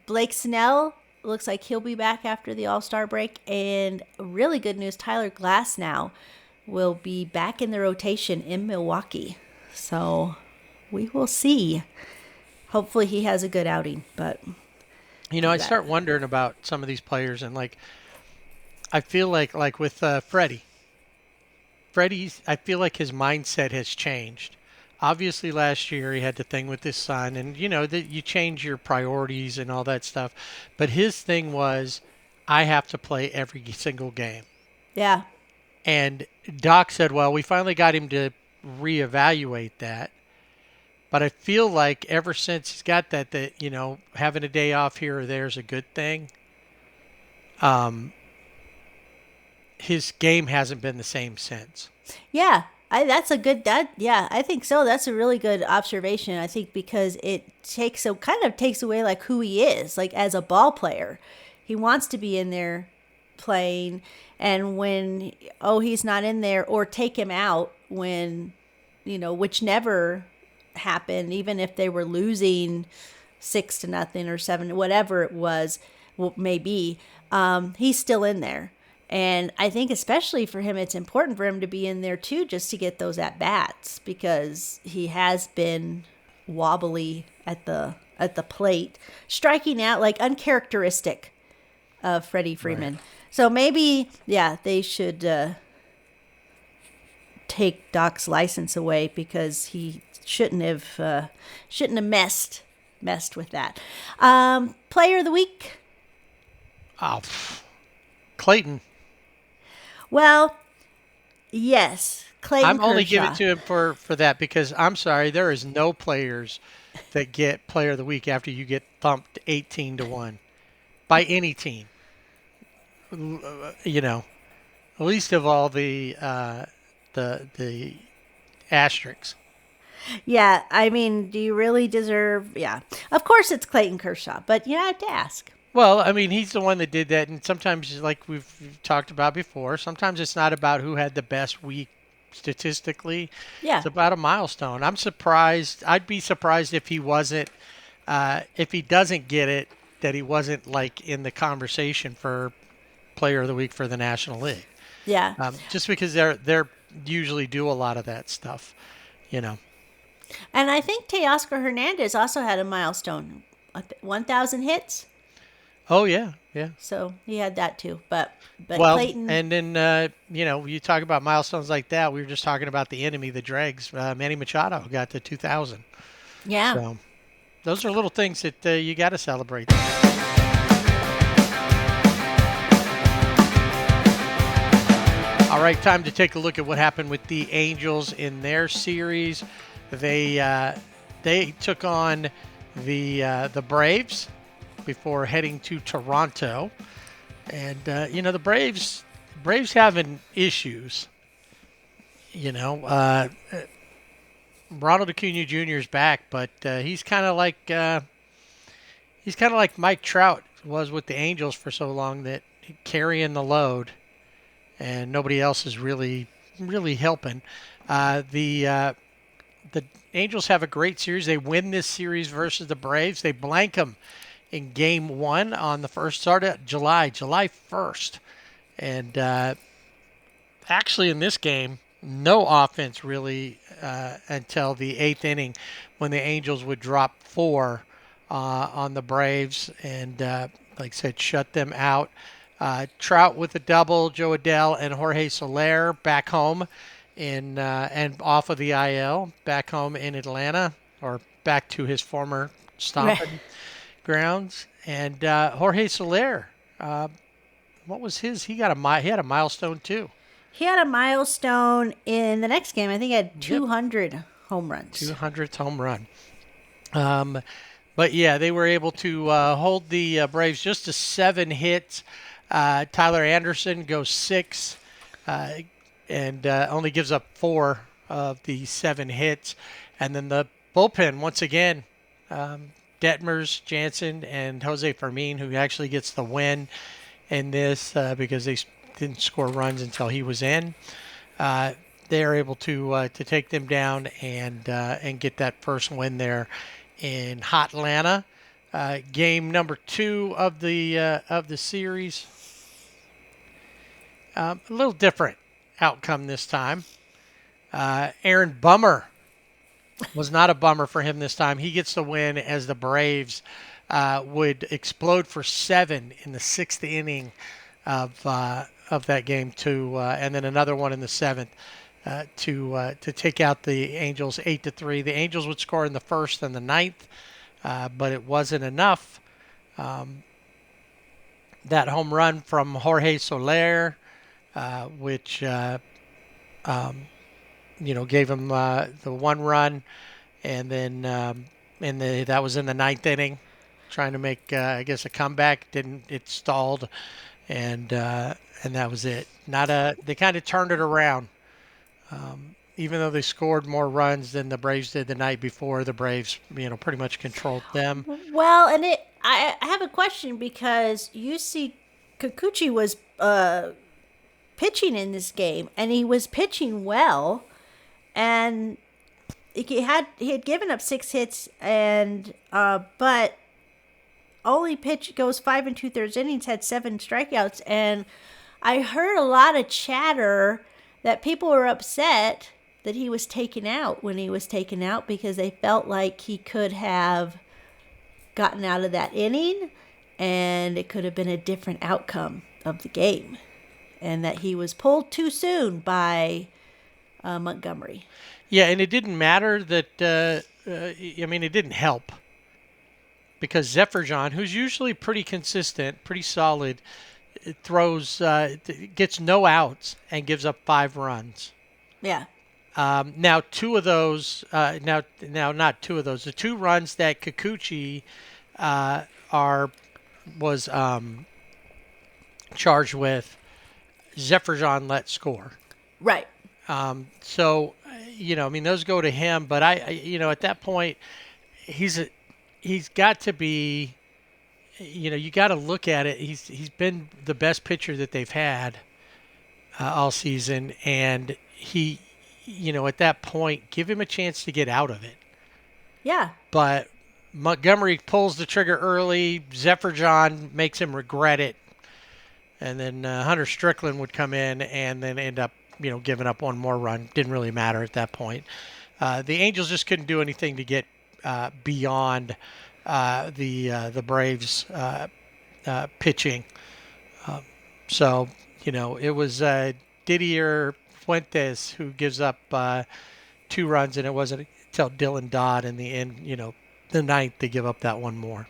Blake Snell looks like he'll be back after the All-Star break. And really good news, Tyler Glasnow will be back in the rotation in Milwaukee. So we will see. Hopefully he has a good outing. But I start wondering about some of these players, and I feel like with Freddie, I feel like his mindset has changed. Obviously, last year he had the thing with his son, and that you change your priorities and all that stuff. But his thing was, I have to play every single game. Yeah. And Doc said, well, we finally got him to reevaluate that. But I feel like ever since he's got that having a day off here or there is a good thing. His game hasn't been the same since. Yeah, I think so. That's a really good observation. I think because it takes away like who he is, like as a ball player. He wants to be in there playing, and when he's not in there, or take him out when which never happened, even if they were losing 6-0 or 7, whatever it was, maybe he's still in there. And I think especially for him, it's important for him to be in there too, just to get those at bats, because he has been wobbly at the plate, striking out like uncharacteristic of Freddie Freeman. Right. So maybe, they should take Doc's license away, because he shouldn't have messed with that. Player of the week. Oh, Clayton. Well, yes, Clayton I'm only Kershaw. giving it to him for that, because I'm sorry, there is no players that get Player of the Week after you get thumped 18-1 by any team. Least of all the asterisks. Yeah, do you really deserve? Yeah, of course it's Clayton Kershaw, but I have to ask. Well, he's the one that did that, and sometimes, like we've talked about before, sometimes it's not about who had the best week statistically. Yeah. It's about a milestone. I'm surprised. I'd be surprised if he wasn't, if he doesn't get it, that he wasn't, in the conversation for Player of the Week for the National League. Yeah. Just because they're usually do a lot of that stuff, And I think Teoscar Hernandez also had a milestone, 1,000 hits. Oh, yeah. So he had that too, but Clayton. And then you talk about milestones like that. We were just talking about the enemy, the Dregs. Manny Machado got to 2,000. Yeah. So those are little things that you got to celebrate. All All right, time to take a look at what happened with the Angels in their series. They took on the Braves before heading to Toronto, and the Braves having issues. Ronald Acuna Jr. is back, but he's kind of like Mike Trout was with the Angels for so long, that carrying the load, and nobody else is really helping. The Angels have a great series. They win this series versus the Braves. They blank them in Game 1 on the first start of July 1st. And actually in this game, no offense really until the 8th inning, when the Angels would drop 4 on the Braves and, like I said, shut them out. Trout with a double, Joe Adell and Jorge Soler back home and off of the IL, back home in Atlanta, or back to his former stomping grounds. And Jorge Soler, what was his? He had a milestone too. He had a milestone in the next game. I think he had 200 home runs. 200th home run. But yeah, they were able to hold the Braves just to 7 hits. Tyler Anderson goes 6 and only gives up 4 of the 7 hits. And then the bullpen, once again, Detmers, Jansen, and Jose Fermin, who actually gets the win in this because they didn't score runs until he was in. They are able to take them down and get that first win there in hot Atlanta. Game number 2 of the series. A little different outcome this time. Aaron Bummer was not a bummer for him this time. He gets the win as the Braves would explode for 7 in the 6th inning of that game and then another one in the 7th to take out the Angels 8-3. The Angels would score in the 1st and the 9th, but it wasn't enough. That home run from Jorge Soler, which gave him the 1 run, and then that was in the 9th inning, trying to make I guess a comeback. It stalled, and that was it. They kind of turned it around. Even though they scored more runs than the Braves did the night before, the Braves pretty much controlled them. Well, and I have a question, because you see Kikuchi was pitching in this game, and he was pitching well, and he had given up 6 hits, and but only goes 5 2/3 innings, had 7 strikeouts, and I heard a lot of chatter that people were upset that he was taken out when he was taken out, because they felt like he could have gotten out of that inning and it could have been a different outcome of the game, and that he was pulled too soon by Montgomery. Yeah, and it didn't matter that, it didn't help, because Zephyrjan, who's usually pretty consistent, pretty solid, gets no outs and gives up 5 runs. Yeah. Now 2 of those, now not 2 of those, the 2 runs that Kikuchi was charged with, Zephyrjan let score. Right. So, those go to him, but at that point, he's got to be, you got to look at it. He's been the best pitcher that they've had all season, and he, at that point, give him a chance to get out of it. Yeah. But Montgomery pulls the trigger early. Zephyrjan makes him regret it, and then Hunter Strickland would come in and then end up, giving up 1 more run. Didn't really matter at that point. The Angels just couldn't do anything to get beyond the Braves pitching. So, it was Didier Fuentes who gives up 2 runs, and it wasn't until Dylan Dodd in the end, the 9th, they give up that 1 more.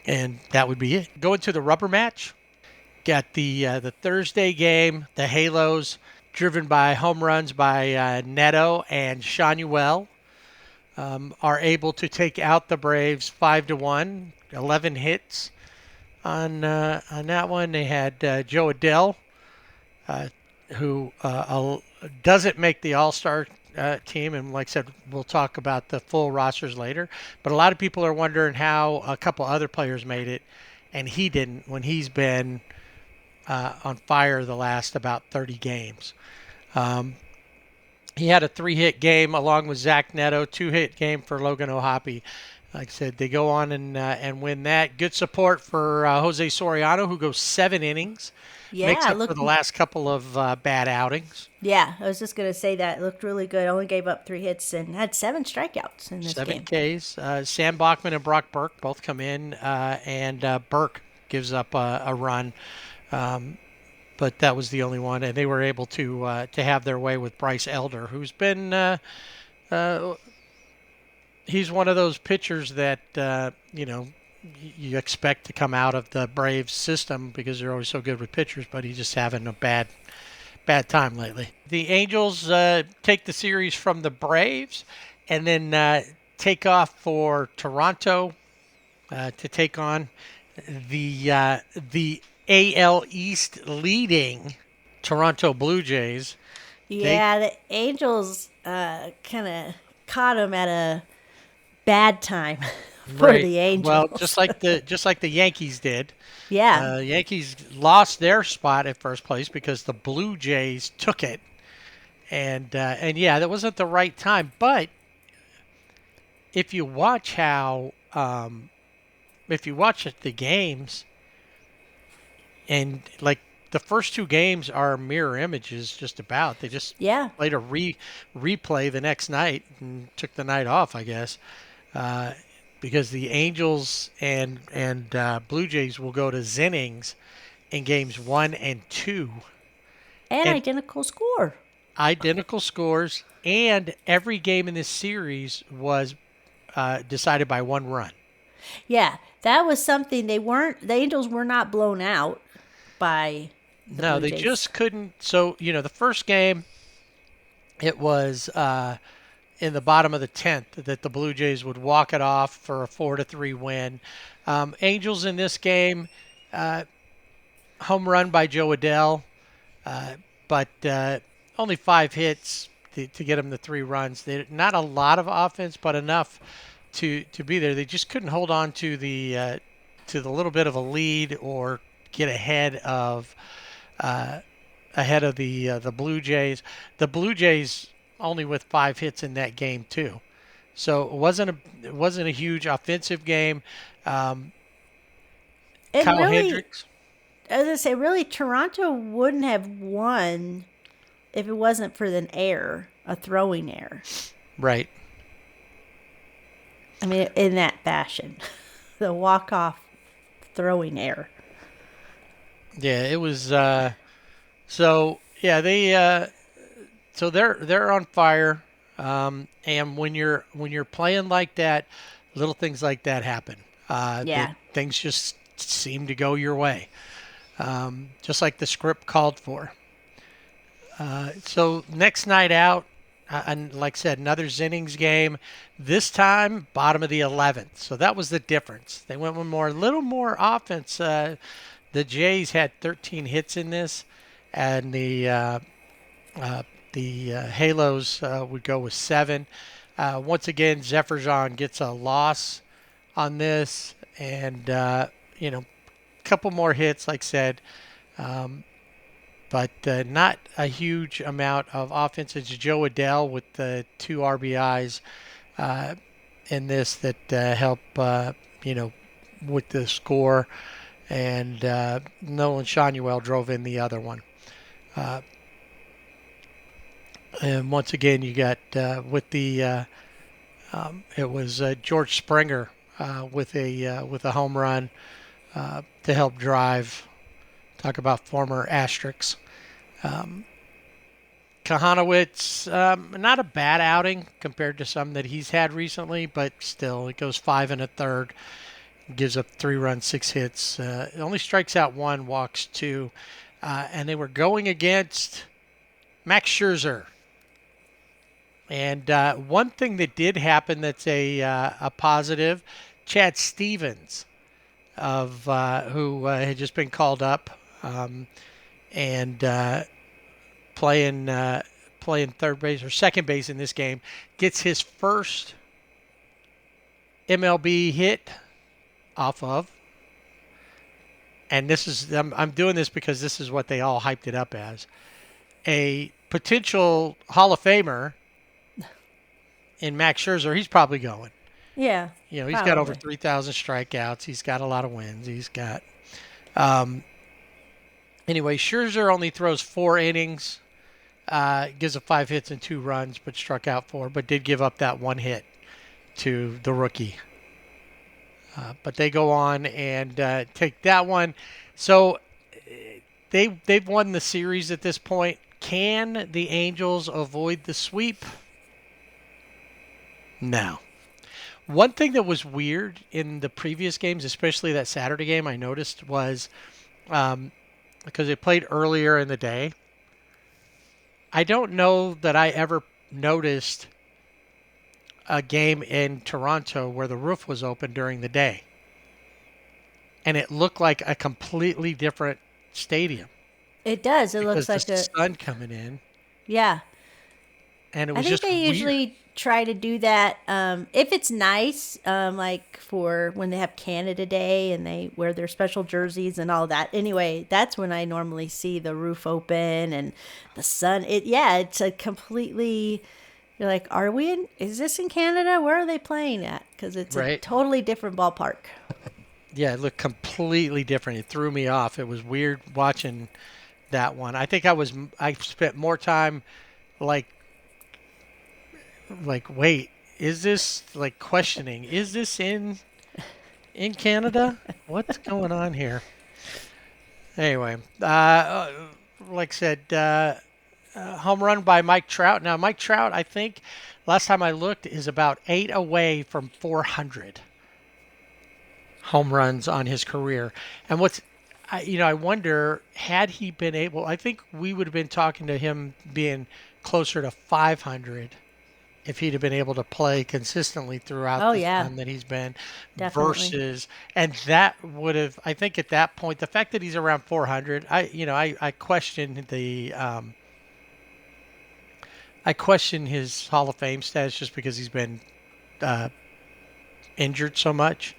And that would be it. Going to the rubber match. Got the Thursday game, the Halos driven by home runs by Neto and Shanuel, are able to take out the Braves 5-1, 11 hits on that one. They had Joe Adell, who doesn't make the All-Star team, and like I said, we'll talk about the full rosters later. But a lot of people are wondering how a couple other players made it, and he didn't when he's been on fire the last about 30 games. He had a 3-hit game along with Zach Neto, 2-hit game for Logan O'Hoppe. Like I said, they go on and win that. Good support for Jose Soriano, who goes 7 innings. Yeah, Makes up for the last couple of bad outings. Yeah, I was just going to say that. It looked really good. Only gave up 3 hits and had 7 strikeouts in this game. 7 Ks. Sam Bachman and Brock Burke both come in, and Burke gives up a run. But that was the only one, and they were able to have their way with Bryce Elder, who's been he's one of those pitchers that you expect to come out of the Braves system because they're always so good with pitchers, but he's just having a bad time lately. The Angels take the series from the Braves, and then take off for Toronto to take on the AL East leading Toronto Blue Jays. Yeah, the Angels kind of caught him at a bad time for the Angels. Well, just like the Yankees did. Yeah. Yankees lost their spot at first place because the Blue Jays took it, and yeah, that wasn't the right time. But if you watch the games. And like the first 2 games are mirror images, just about. They just played a replay the next night and took the night off, I guess, because the Angels and Blue Jays will go to Zennings in games 1 and 2, and identical score. Identical scores, and every game in this series was decided by 1 run. Yeah, that was something the Angels were not blown out by the No, Blue they Jays. just couldn't. So, the first game, it was in the bottom of the 10th that the Blue Jays would walk it off for a 4-3 win. Angels in this game, home run by Joe Adell, but only 5 hits to get them the 3 runs. Not a lot of offense, but enough to be there. They just couldn't hold on to the little bit of a lead or get ahead of the Blue Jays. The Blue Jays only with 5 hits in that game too, so it wasn't a huge offensive game. Kyle Hendricks. As I say, really, Toronto wouldn't have won if it wasn't for a throwing error. Right. I mean, in that fashion, the walk-off throwing error. Yeah, it was. So yeah, they're on fire, and when you're playing like that, little things like that happen. Things just seem to go your way, just like the script called for. So next night out, and like I said, another Zennings game. This time, bottom of the 11th. So that was the difference. They went with a little more offense. The Jays had 13 hits in this, and the Halos would go with 7. Once again, Jefferson gets a loss on this, and a couple more hits, like I said, but not a huge amount of offense. It's Joe Adell with the 2 RBIs in this that help with the score. And Nolan Shanuel drove in the other one. And once again, you got with the it was George Springer with a home run to help drive. Talk about former Asterix. Kahanowitz, not a bad outing compared to some that he's had recently, but still, it goes 5 1/3. Gives up 3 runs, 6 hits. Only strikes out 1, walks 2. And they were going against Max Scherzer. And one thing that did happen that's a positive, Chad Stevens, who had just been called up and playing third base or second base in this game, gets his first MLB hit off of. And this is I'm doing this because this is what they all hyped it up as a potential Hall of Famer. In Max Scherzer, he's probably going. Yeah. He's got over 3,000 strikeouts. He's got a lot of wins. He's got. Anyway, Scherzer only throws 4 innings, gives up 5 hits and 2 runs, but struck out 4, but did give up that 1 hit to the rookie. But they go on and take that one. So they've won the series at this point. Can the Angels avoid the sweep? No. One thing that was weird in the previous games, especially that Saturday game, I noticed was because they played earlier in the day. I don't know that I ever noticed a game in Toronto where the roof was open during the day. And it looked like a completely different stadium. It does. It looks like the sun coming in. Yeah. And it was I think just they weird. usually try to do that if it's nice, like for when they have Canada Day and they wear their special jerseys and all that. Anyway, that's when I normally see the roof open and the sun. It's a completely. You're like, is this in Canada? Where are they playing at? Because it's a totally different ballpark. Yeah, it looked completely different. It threw me off. It was weird watching that one. I think I spent more time like, wait, is this questioning? Is this in Canada? What's going on here? Anyway, like I said, home run by Mike Trout. Now, Mike Trout, I think, last time I looked, is about 8 away from 400 home runs on his career. And I wonder, had he been able, I think we would have been talking to him being closer to 500 if he'd have been able to play consistently throughout the time that he's been. Definitely. Versus, and that would have, I think at that point, the fact that he's around 400, I question I question his Hall of Fame status just because he's been injured so much.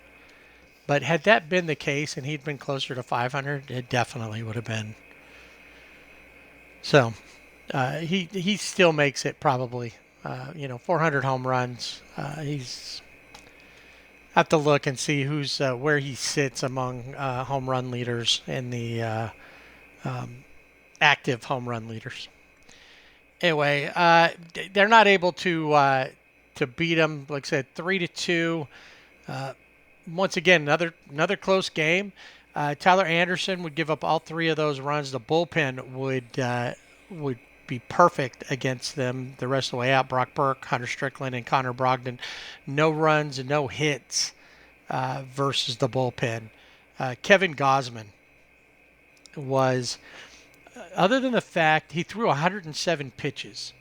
But had that been the case and he'd been closer to 500, it definitely would have been. So he still makes it probably. 400 home runs. He's have to look and see who's where he sits among home run leaders in the active home run leaders. Anyway, they're not able to beat him. Like I said, 3-2. Once again, another close game. Tyler Anderson would give up all 3 of those runs. The bullpen would be perfect against them the rest of the way out. Brock Burke, Hunter Strickland, and Connor Brogdon. No runs and no hits versus the bullpen. Kevin Gausman was, other than the fact he threw 107 pitches,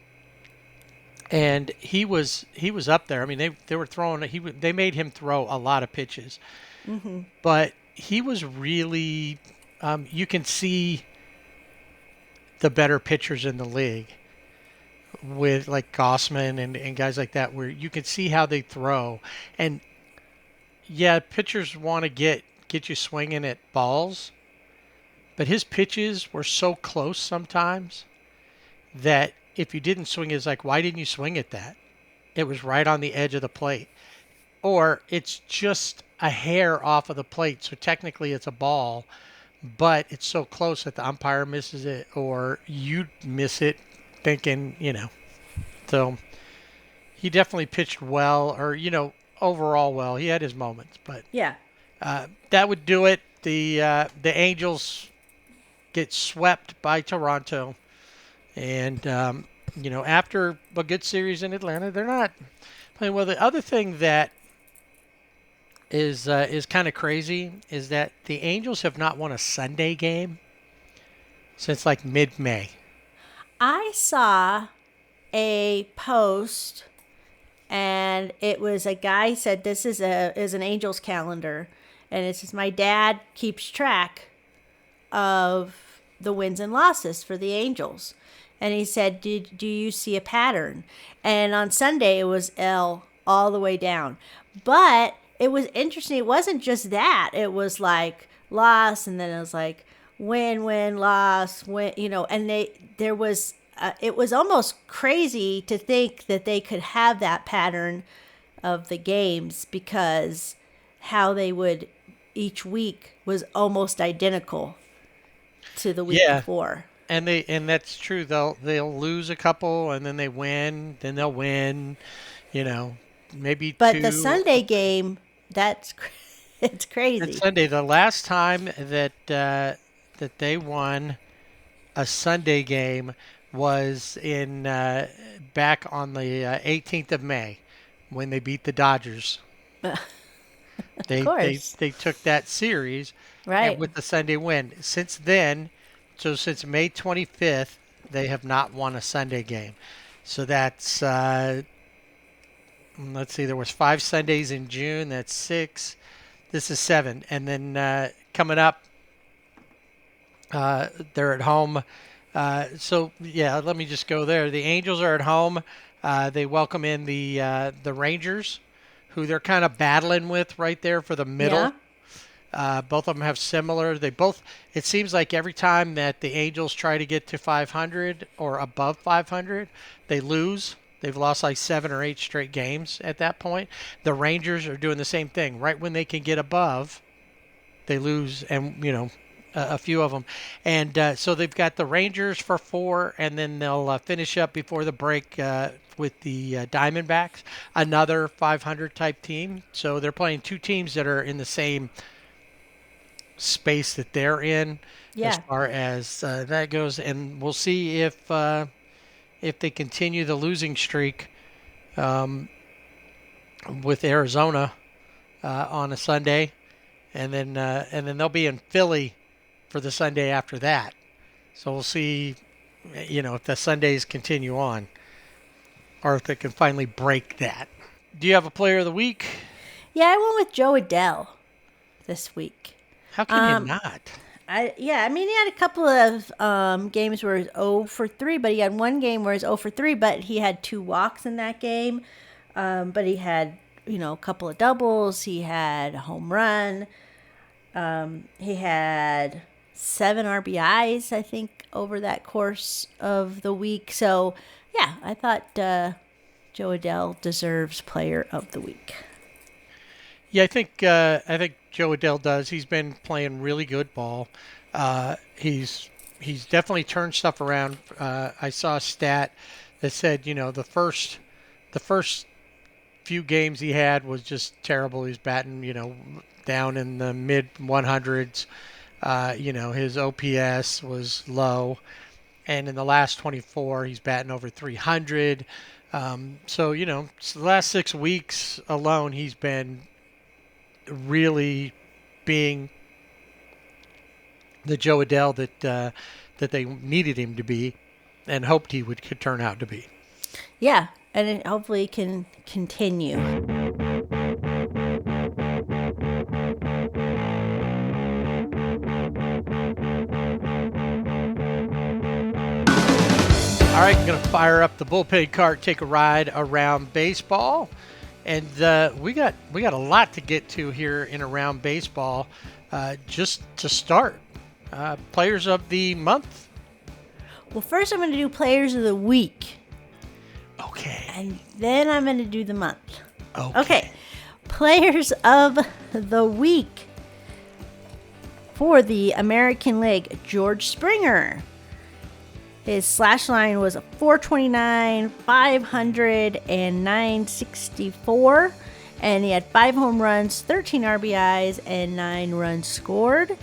and he was up there. I mean, they were throwing. They made him throw a lot of pitches, but he was really. You can see the better pitchers in the league with like Gausman and guys like that, where you can see how they throw. And yeah, pitchers want to get you swinging at balls, but his pitches were so close sometimes that if you didn't swing, it's like, why didn't you swing at that? It was right on the edge of the plate. Or it's just a hair off of the plate, so technically it's a ball, but it's so close that the umpire misses it or you miss it thinking, So he definitely pitched well, or, overall well. He had his moments, but that would do it. The Angels get swept by Toronto. And, after a good series in Atlanta, they're not playing well. The other thing that is kind of crazy is that the Angels have not won a Sunday game since like mid-May. I saw a post, and it was a guy said this is an Angels calendar, and it says my dad keeps track of the wins and losses for the Angels, and he said, do you see a pattern? And on Sunday it was L all the way down, but it was interesting. It wasn't just that. It was like loss, and then it was like win, loss, win. And there was. It was almost crazy to think that they could have that pattern of the games, because how they would each week was almost identical to the week before. And that's true. They'll lose a couple, and then they win. Then they'll win. Maybe. But the Sunday game, it's crazy. That Sunday, the last time that they won a Sunday game was in back on the 18th of May when they beat the Dodgers. Of course. They took that series right with the Sunday win. Since then, since May 25th, they have not won a Sunday game. So that's let's see, there was 5 Sundays in June. That's 6. This is 7, and then coming up, they're at home. Let me just go there. The Angels are at home. They welcome in the Rangers, who they're kind of battling with right there for the middle. Yeah. Both of them have similar. It seems like every time that the Angels try to get to 500 or above 500, they lose. They've lost like 7 or 8 straight games at that point. The Rangers are doing the same thing. Right when they can get above, they lose, and a few of them. And so they've got the Rangers for 4, and then they'll finish up before the break with the Diamondbacks, another 500 type team. So they're playing 2 teams that are in the same space that they're in as far as that goes. And we'll see if they continue the losing streak with Arizona on a Sunday, and then they'll be in Philly for the Sunday after that. So we'll see, if the Sundays continue on, or if they can finally break that. Do you have a player of the week? Yeah, I went with Joe Adell this week. How can you not? He had a couple of games where he was 0 for 3, but he had one game where he was 0 for 3, but he had 2 walks in that game. But he had, a couple of doubles. He had a home run. He had 7 RBIs, I think, over that course of the week. So, yeah, I thought Joe Adell deserves Player of the Week. Yeah, I think Joe Adell does. He's been playing really good ball. He's definitely turned stuff around. I saw a stat that said, the first few games he had was just terrible. He's batting, down in the mid 100s. His OPS was low, and in the last 24, he's batting over 300. So the last 6 weeks alone, he's been really being the Joe Adell that they needed him to be, and hoped he could turn out to be. Yeah, and it hopefully can continue. All right, I'm going to fire up the bullpen cart, take a ride around baseball. And we got a lot to get to here in Around Baseball. Just to start, Players of the Month. Well, first I'm going to do Players of the Week. Okay. And then I'm going to do the month. Okay. Players of the Week. For the American League, George Springer. His slash line was a 429, 500, and 964. And he had 5 home runs, 13 RBIs, and 9 runs scored.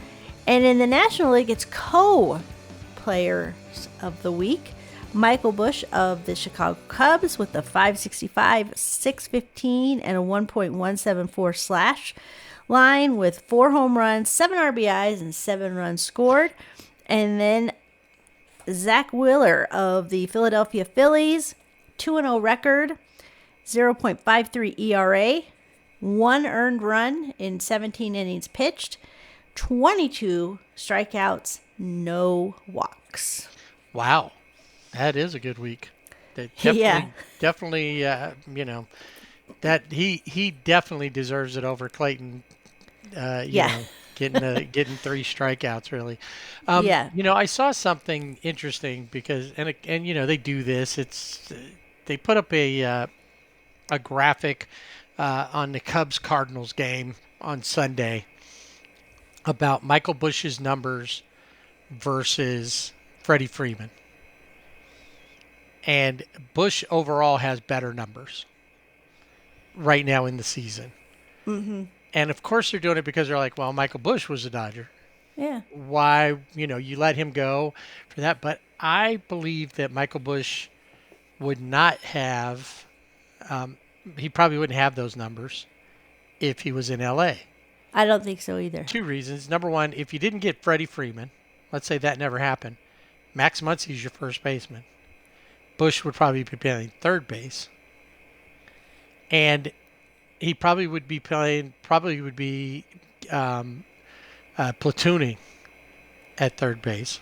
And in the National League, it's co-Players of the Week. Michael Busch of the Chicago Cubs with a 565, 615, and a 1.174 slash line with 4 home runs, 7 RBIs, and 7 runs scored. And then Zach Wheeler of the Philadelphia Phillies, 2-0 record, 0.53 ERA, 1 earned run in 17 innings pitched, 22 strikeouts, no walks. Wow, that is a good week. Yeah. Definitely, that he definitely deserves it over Clayton. Getting 3 strikeouts really. Yeah. I saw something interesting because they do this. They put up a graphic on the Cubs Cardinals game on Sunday about Michael Busch's numbers versus Freddie Freeman. And Busch overall has better numbers right now in the season. Mm-hmm. And of course they're doing it because they're like, well, Michael Busch was a Dodger. Yeah. Why, you let him go for that. But I believe that Michael Busch would not have, he probably wouldn't have those numbers if he was in L.A. I don't think so either. 2 reasons. Number one, if you didn't get Freddie Freeman, let's say that never happened, Max Muncy's your first baseman. Busch would probably be playing third base. And he probably would be platooning at third base.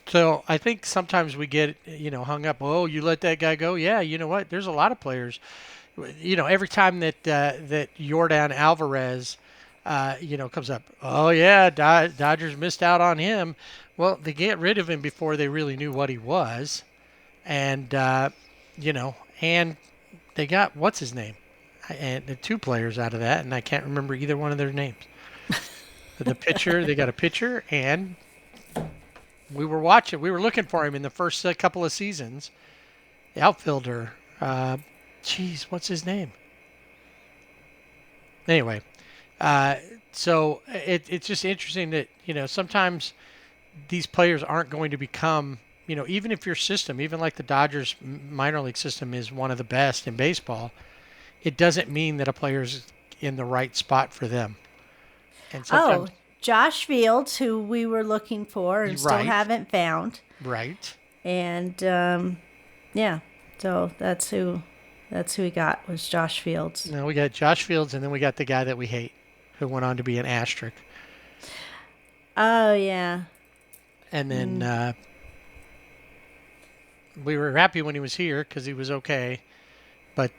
So I think sometimes we get, hung up, oh, you let that guy go? Yeah, you know what? There's a lot of players. Every time that Yordan Alvarez, comes up, oh, yeah, Dodgers missed out on him. Well, they get rid of him before they really knew what he was. And, and they got, what's his name? And the 2 players out of that, and I can't remember either one of their names. The pitcher, they got a pitcher, and we were looking for him in the first couple of seasons. The outfielder, what's his name? Anyway, so it's just interesting that, sometimes these players aren't going to become, even if your system, even like the Dodgers minor league system is one of the best in baseball, it doesn't mean that a player's in the right spot for them. And sometimes, Josh Fields, who we were looking for and still haven't found. Right. And so that's who we got, was Josh Fields. No, we got Josh Fields, and then we got the guy that we hate, who went on to be an asterisk. Oh yeah. And then we were happy when he was here because he was okay, but.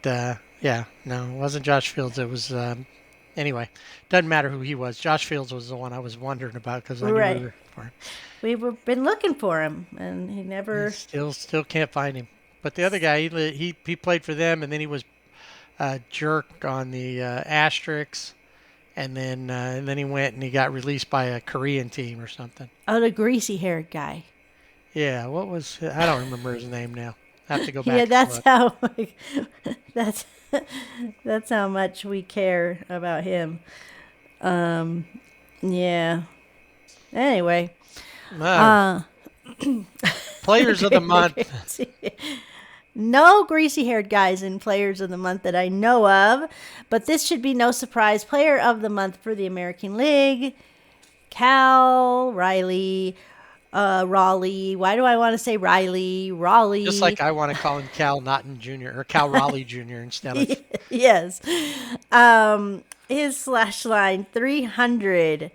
Yeah, no, it wasn't Josh Fields. It was, anyway, doesn't matter who he was. Josh Fields was the one I was wondering about because I knew we were for him. We've been looking for him, and he never... Still can't find him. But the other guy, he played for them, and then he was a jerk on the Asterisks, and then he went and he got released by a Korean team or something. Oh, the greasy-haired guy. Yeah, I don't remember his name now. I have to go back. Yeah, that's how much we care about him. Yeah. Anyway. Players of the month. No greasy-haired guys in Players of the Month that I know of, but this should be no surprise. Player of the Month for the American League, Cal Raleigh. Raleigh. Why do I want to say Riley? Raleigh. Just like I want to call him Cal Naughton Jr. or Cal Raleigh Jr. instead of. Yes. His slash line 300,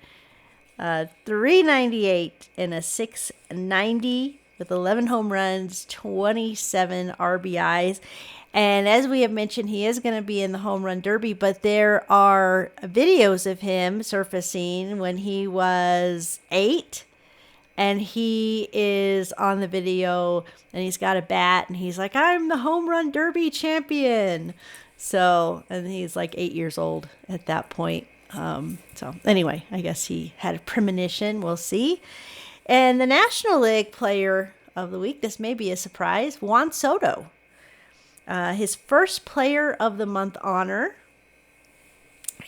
398, and a 690 with 11 home runs, 27 RBIs. And as we have mentioned, he is going to be in the home run derby, but there are videos of him surfacing when he was 8. And he is on the video, and he's got a bat, and he's like, I'm the home run derby champion. So, and he's like 8 years old at that point. So anyway, I guess he had a premonition. We'll see. And the National League Player of the Week, this may be a surprise, Juan Soto. His first Player of the Month honor.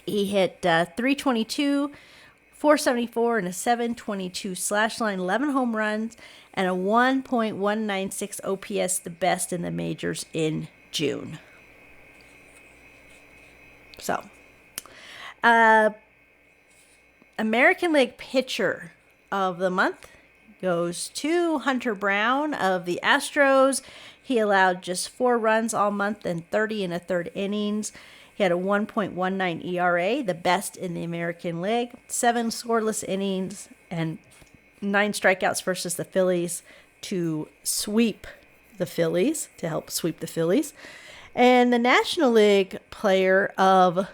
He hit 322, 474, and a 722 slash line, 11 home runs, and a 1.196 OPS, the best in the majors in June. So, American League Pitcher of the Month, goes to Hunter Brown of the Astros. He allowed just 4 runs all month and 30 and a third innings. He had a 1.19 ERA, the best in the American League, 7 scoreless innings, and 9 strikeouts versus the Phillies to help sweep the Phillies. And the National League Player of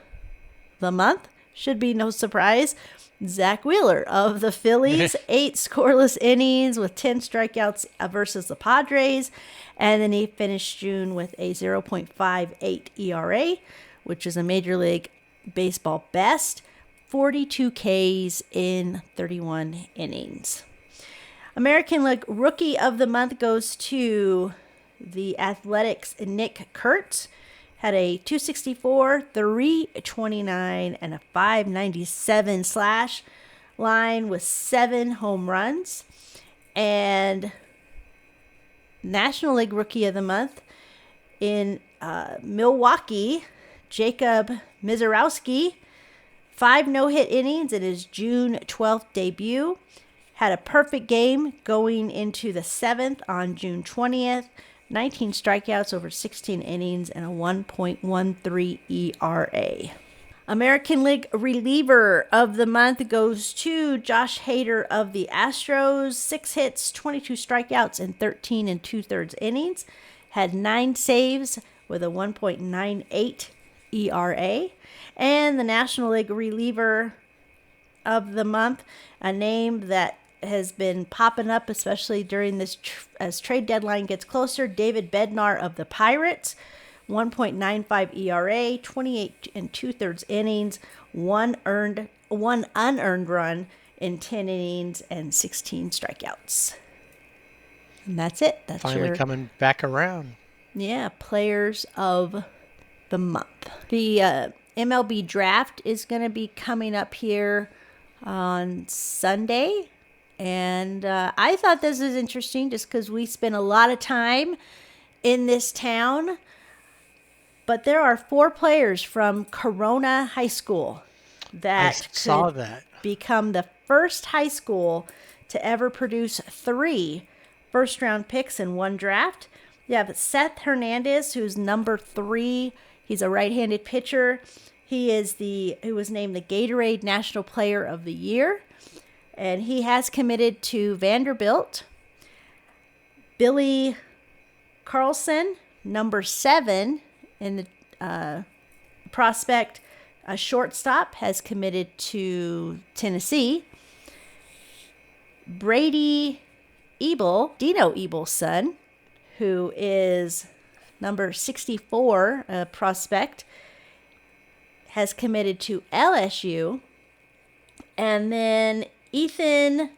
the Month should be no surprise, Zach Wheeler of the Phillies, 8 scoreless innings with 10 strikeouts versus the Padres. And then he finished June with a 0.58 ERA, which is a Major League Baseball best, 42 Ks in 31 innings. American League Rookie of the Month goes to the Athletics' Nick Kurtz. Had a 264, 329, and a 597 slash line with 7 home runs. And National League Rookie of the Month in Milwaukee, Jacob Mizorowski, 5 no-hit innings in his June 12th debut. Had a perfect game going into the 7th on June 20th. 19 strikeouts over 16 innings and a 1.13 ERA. American League Reliever of the Month goes to Josh Hader of the Astros. 6 hits, 22 strikeouts, and 13 and 2/3 innings. Had 9 saves with a 1.98 ERA. And the National League Reliever of the Month, a name that has been popping up, especially during this as trade deadline gets closer. David Bednar of the Pirates, 1.95 ERA, 28 and 2/3 innings, one unearned run in 10 innings, and 16 strikeouts. And that's it. That's finally coming back around. Yeah, Players of the Month. The MLB Draft is going to be coming up here on Sunday. And I thought this was interesting just because we spent a lot of time in this town. But there are 4 players from Corona High School that become the first high school to ever produce 3 first-round picks in one draft. You have Seth Hernandez, who's number 3. He's a right-handed pitcher. He was named the Gatorade National Player of the Year. And he has committed to Vanderbilt. Billy Carlson, number 7 in the prospect, a shortstop, has committed to Tennessee. Brady Ebel, Dino Ebel's son, who is number 64, a prospect, has committed to LSU. And then Ethan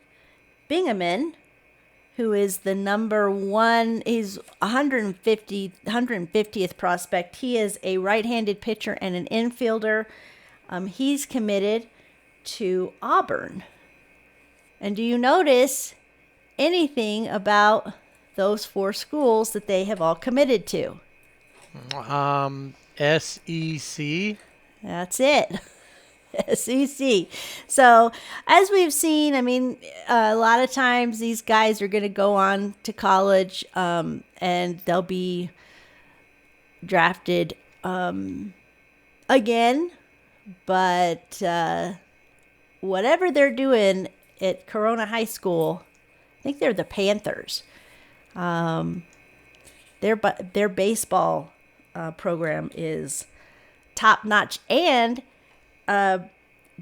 Bingaman, who is the number 1, he's 150th prospect. He is a right-handed pitcher and an infielder. He's committed to Auburn. And do you notice anything about those 4 schools that they have all committed to? SEC. That's it. SEC. So, as we've seen, I mean, a lot of times these guys are going to go on to college and they'll be drafted again. But whatever they're doing at Corona High School, I think they're the Panthers. Their baseball program is top notch. And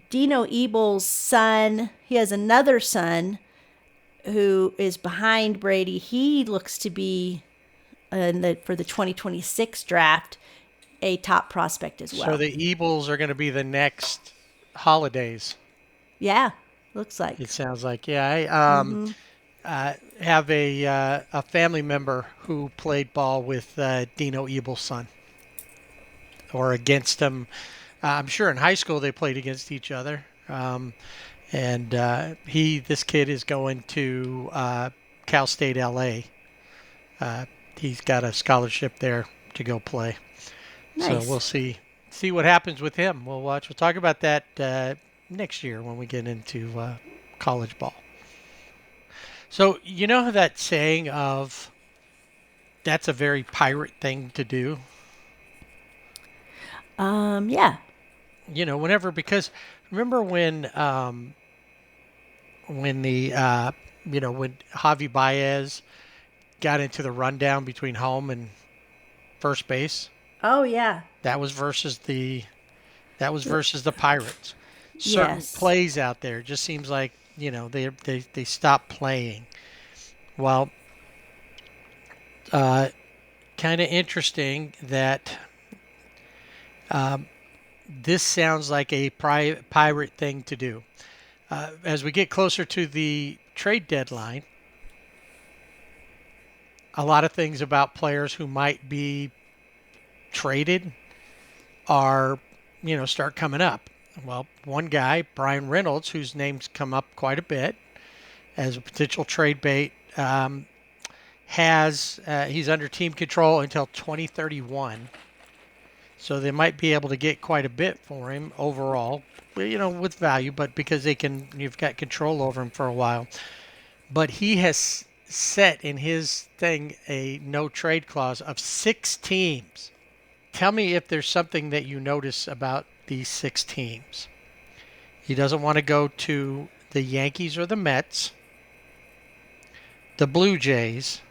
Dino Ebel's son, he has another son who is behind Brady. He looks to be, for the 2026 draft, a top prospect as well. So the Ebels are going to be the next Holidays. Yeah, looks like. It sounds like. Yeah, I have a family member who played ball with Dino Ebel's son, or against him. I'm sure in high school they played against each other. This kid is going to Cal State LA. He's got a scholarship there to go play. Nice. So we'll see what happens with him. We'll watch. We'll talk about that next year when we get into college ball. So, you know that saying of that's a very pirate thing to do? Yeah. Whenever, because remember when when Javi Baez got into the rundown between home and first base? Oh, yeah. That was versus the Pirates. Certain Yes. plays out there, it just seems like, they stopped playing. Well, kind of interesting that this sounds like a pirate thing to do. As we get closer to the trade deadline, a lot of things about players who might be traded are, start coming up. Well, one guy, Brian Reynolds, whose name's come up quite a bit as a potential trade bait, he's under team control until 2031. So they might be able to get quite a bit for him overall, with value, but because you've got control over him for a while. But he has set in his thing a no trade clause of 6 teams. Tell me if there's something that you notice about these 6 teams. He doesn't want to go to the Yankees or the Mets, the Blue Jays,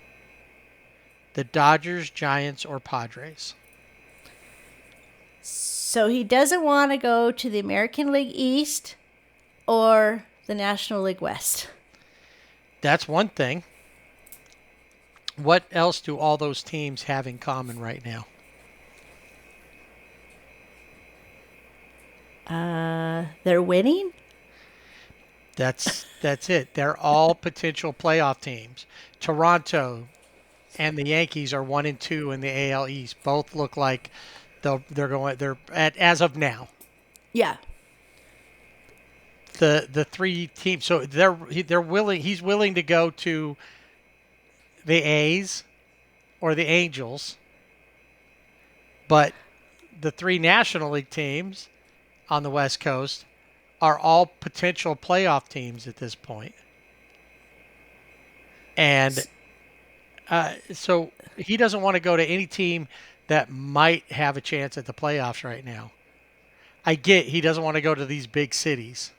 the Dodgers, Giants, or Padres. So he doesn't want to go to the American League East or the National League West. That's one thing. What else do all those teams have in common right now? They're winning? That's it. They're all potential playoff teams. Toronto and the Yankees are 1 and 2 in the AL East. Both look like they're at as of now. Yeah. The 3 teams. So they're willing. He's willing to go to the A's or the Angels, but the 3 National League teams on the West Coast are all potential playoff teams at this point. And so he doesn't want to go to any team that might have a chance at the playoffs right now. I get he doesn't want to go to these big cities,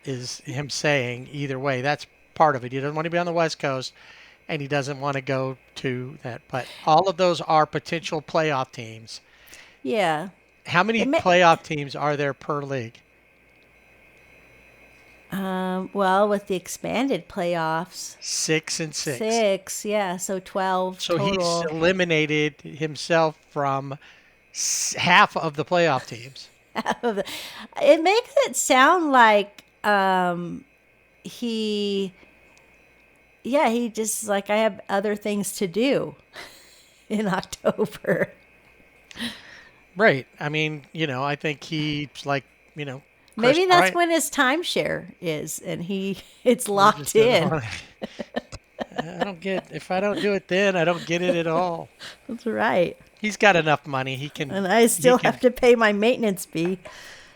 is him saying either way. That's part of it. He doesn't want to be on the West Coast, and he doesn't want to go to that. But all of those are potential playoff teams. Yeah. How many playoff teams are there per league? Well, with the expanded playoffs, 6 and 6. 6, yeah, so 12 So total. he's eliminated himself from half of the playoff teams. It makes it sound like he just like, I have other things to do in October. Right. I mean, I think he's like, Maybe Chris that's Bryant. when his timeshare is, and it's locked in. I don't get, if I don't do it then, I don't get it at all. That's right. He's got enough money. He can. And I still have to pay my maintenance fee.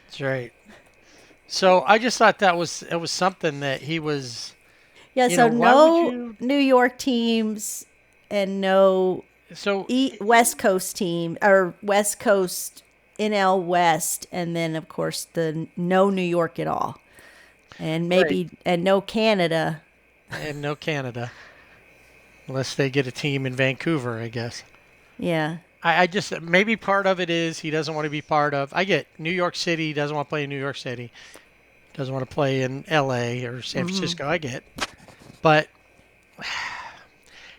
That's right. So I just thought it was something that he was. Yeah, so no New York teams and no West Coast team, or West Coast NL West, and then of course the no New York at all, and maybe and no Canada, unless they get a team in Vancouver, I guess. Yeah. I just, maybe part of it is he doesn't want to be part of. I get New York City. He doesn't want to play in New York City. Doesn't want to play in L.A. or San Francisco. I get, but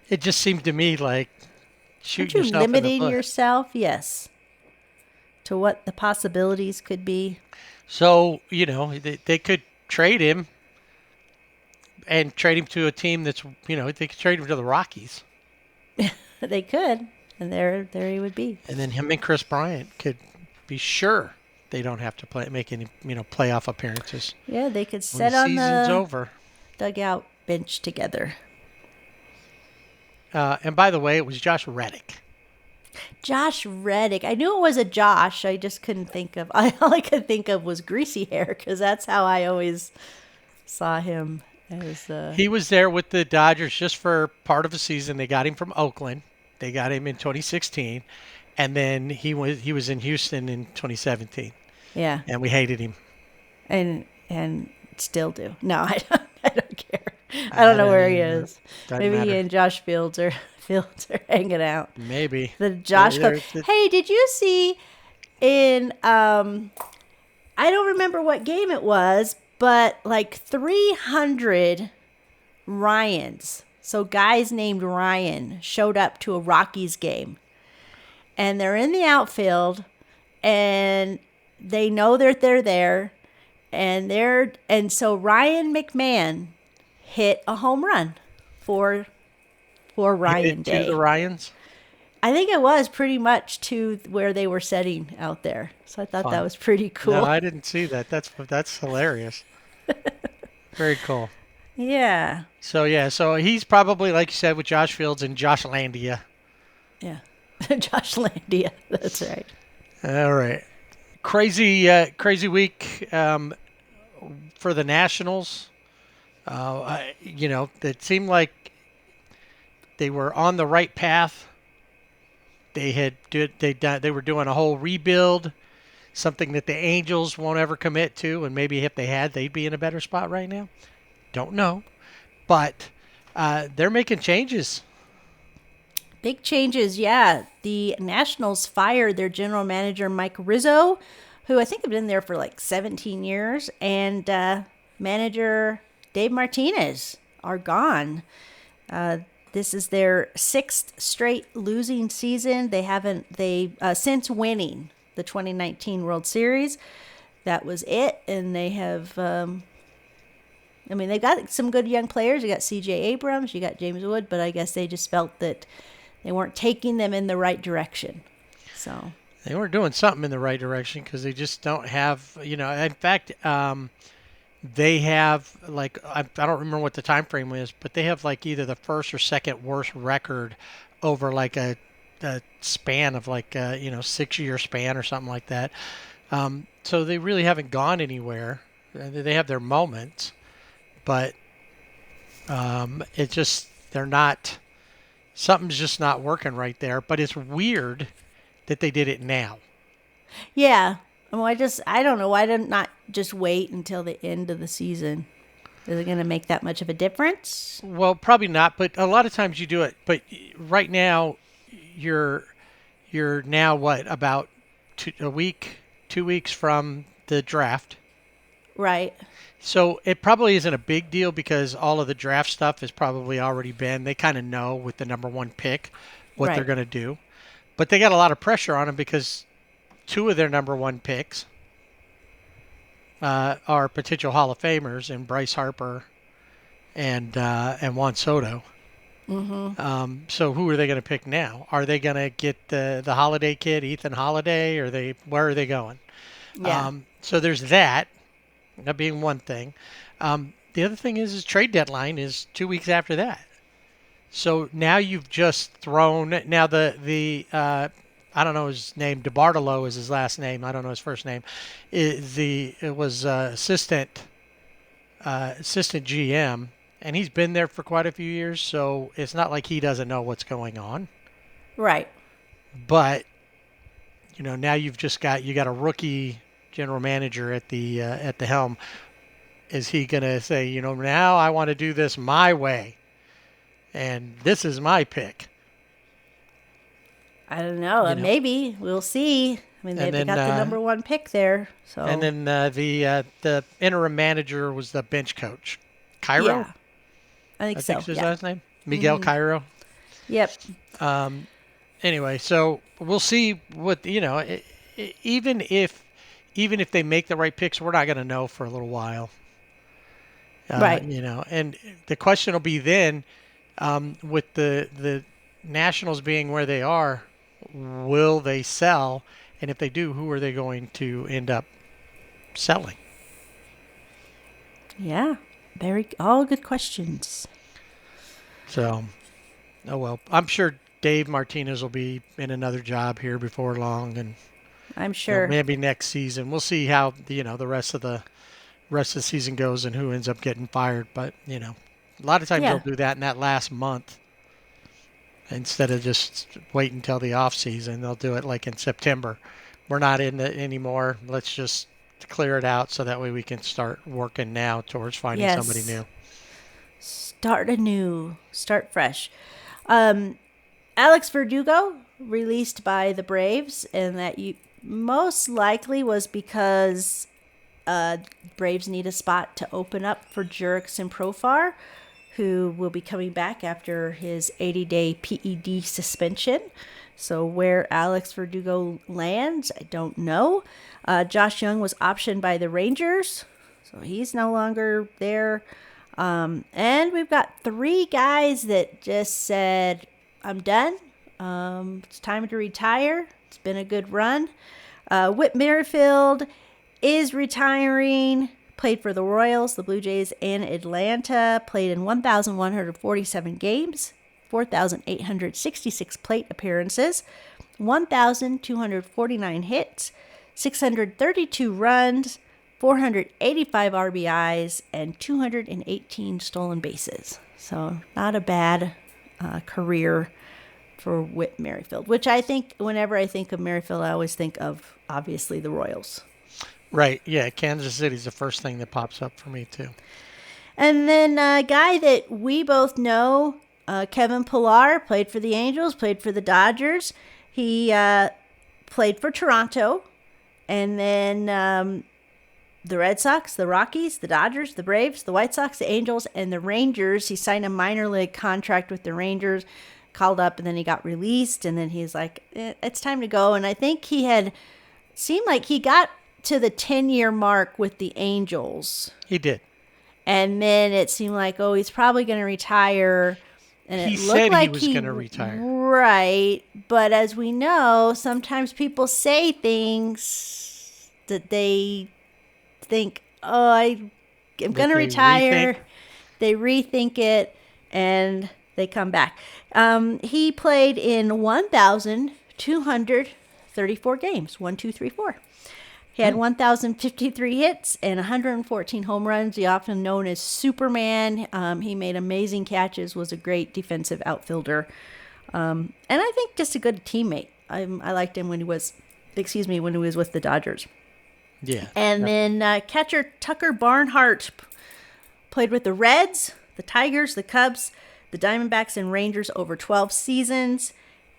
it just seemed to me like shooting yourself in the foot. Limiting yourself, yes, to what the possibilities could be. So they could trade him and trade him to a team that's they could trade him to the Rockies. They could. And there he would be. And then him and Chris Bryant could be sure they don't have to make any playoff appearances. Yeah, they could sit on the dugout bench together. And by the way, it was Josh Reddick. Josh Reddick. I knew it was a Josh. I just couldn't think of. All I could think of was greasy hair, because that's how I always saw him He was there with the Dodgers just for part of a season. They got him from Oakland. They got him in 2016, and then he was in Houston in 2017. Yeah. And we hated him. And still do. No, I don't care. I don't know where he is. Maybe he and Josh Fields are hanging out. Maybe. The Josh Club. Hey, did you see in I don't remember what game it was, but like 300 Ryans. So guys named Ryan showed up to a Rockies game. And they're in the outfield and they know that they're there. And so Ryan McMahon hit a home run for Ryan Day. To the Ryans? I think it was pretty much to where they were setting out there. So I thought that was pretty cool. No, I didn't see that. That's hilarious. Very cool. Yeah. So he's probably, like you said, with Josh Fields and Josh Landia. Yeah. Josh Landia. That's right. All right. Crazy week for the Nationals. It seemed like they were on the right path. They were doing a whole rebuild, something that the Angels won't ever commit to, and maybe if they had, they'd be in a better spot right now. Don't know, but they're making changes. Big changes, yeah. The Nationals fired their general manager, Mike Rizzo, who I think had been there for like 17 years, and manager Dave Martinez are gone. This is their 6th straight losing season. They since winning the 2019 World Series. That was it, and they have. They got some good young players. You got C.J. Abrams, you got James Wood, but I guess they just felt that they weren't taking them in the right direction. So they weren't doing something in the right direction because they just don't have, in fact, they have I don't remember what the time frame is, but they have like either the first or second worst record over like a span of 6-year span or something like that. So they really haven't gone anywhere. They have their moments, but something's just not working right there. But it's weird that they did it now. Yeah. Well, I don't know. Why did not just wait until the end of the season? Is it going to make that much of a difference? Well, probably not, but a lot of times you do it. But right now, you're now what, about 2 weeks from the draft. Right. So it probably isn't a big deal because all of the draft stuff has probably already been. They kind of know with the number 1 pick what they're going to do. But they got a lot of pressure on them because 2 of their number 1 picks are potential Hall of Famers in Bryce Harper and Juan Soto. Mm-hmm. So who are they going to pick now? Are they going to get the Holiday kid, Ethan Holiday, or where are they going? Yeah. So there's that being one thing. The other thing is trade deadline is 2 weeks after that. So now you've just thrown the I don't know his name. DeBartolo is his last name. I don't know his first name. It was assistant GM, and he's been there for quite a few years. So it's not like he doesn't know what's going on. Right. But now you got a rookie general manager at the helm. Is he going to say, now I want to do this my way, and this is my pick? I don't know. Maybe we'll see. They've got the number 1 pick there. So. And then the interim manager was the bench coach, Cairo. Yeah, I think is his last name, Miguel Cairo. Yep. Anyway, so we'll see what even if they make the right picks, we're not going to know for a little while. Right. And the question will be then, with the Nationals being where they are, will they sell? And if they do, who are they going to end up selling? Yeah, all good questions. So, oh well, I'm sure Dave Martinez will be in another job here before long, and I'm sure maybe next season we'll see how the rest of the rest of the season goes and who ends up getting fired. But, a lot of times they'll do that in that last month. Instead of just waiting until the off season, they'll do it like in September. We're not in it anymore. Let's just clear it out so that way we can start working now towards finding somebody new. Start anew. Start fresh. Alex Verdugo released by the Braves, and that most likely was because Braves need a spot to open up for Jurickson Profar, who will be coming back after his 80-day PED suspension. So where Alex Verdugo lands, I don't know. Josh Young was optioned by the Rangers, so he's no longer there. And we've got 3 guys that just said, I'm done. It's time to retire. It's been a good run. Whit Merrifield is retiring. Played for the Royals, the Blue Jays, and Atlanta. Played in 1,147 games, 4,866 plate appearances, 1,249 hits, 632 runs, 485 RBIs, and 218 stolen bases. So not a bad career for Whit Merrifield, which I think whenever I think of Merrifield, I always think of, obviously, the Royals. Right, yeah, Kansas City's the first thing that pops up for me, too. And then a guy that we both know, Kevin Pillar, played for the Angels, played for the Dodgers. He played for Toronto, and then the Red Sox, the Rockies, the Dodgers, the Braves, the White Sox, the Angels, and the Rangers. He signed a minor league contract with the Rangers, called up, and then he got released, and then he's like, it's time to go. And I think seemed like he got to the 10-year mark with the Angels. He did. And then it seemed like, he's probably going to retire. And he it looked said like he was going to retire. Right. But as we know, sometimes people say things that they think, I'm going to retire. They rethink it, and they come back. He played in 1,234 games. 1, 2, 3, 4. He had 1,053 hits and 114 home runs. He's often known as Superman. He made amazing catches, was a great defensive outfielder. And I think just a good teammate. I liked him when he was with the Dodgers. Yeah. And then catcher Tucker Barnhart played with the Reds, the Tigers, the Cubs, the Diamondbacks, and Rangers over 12 seasons.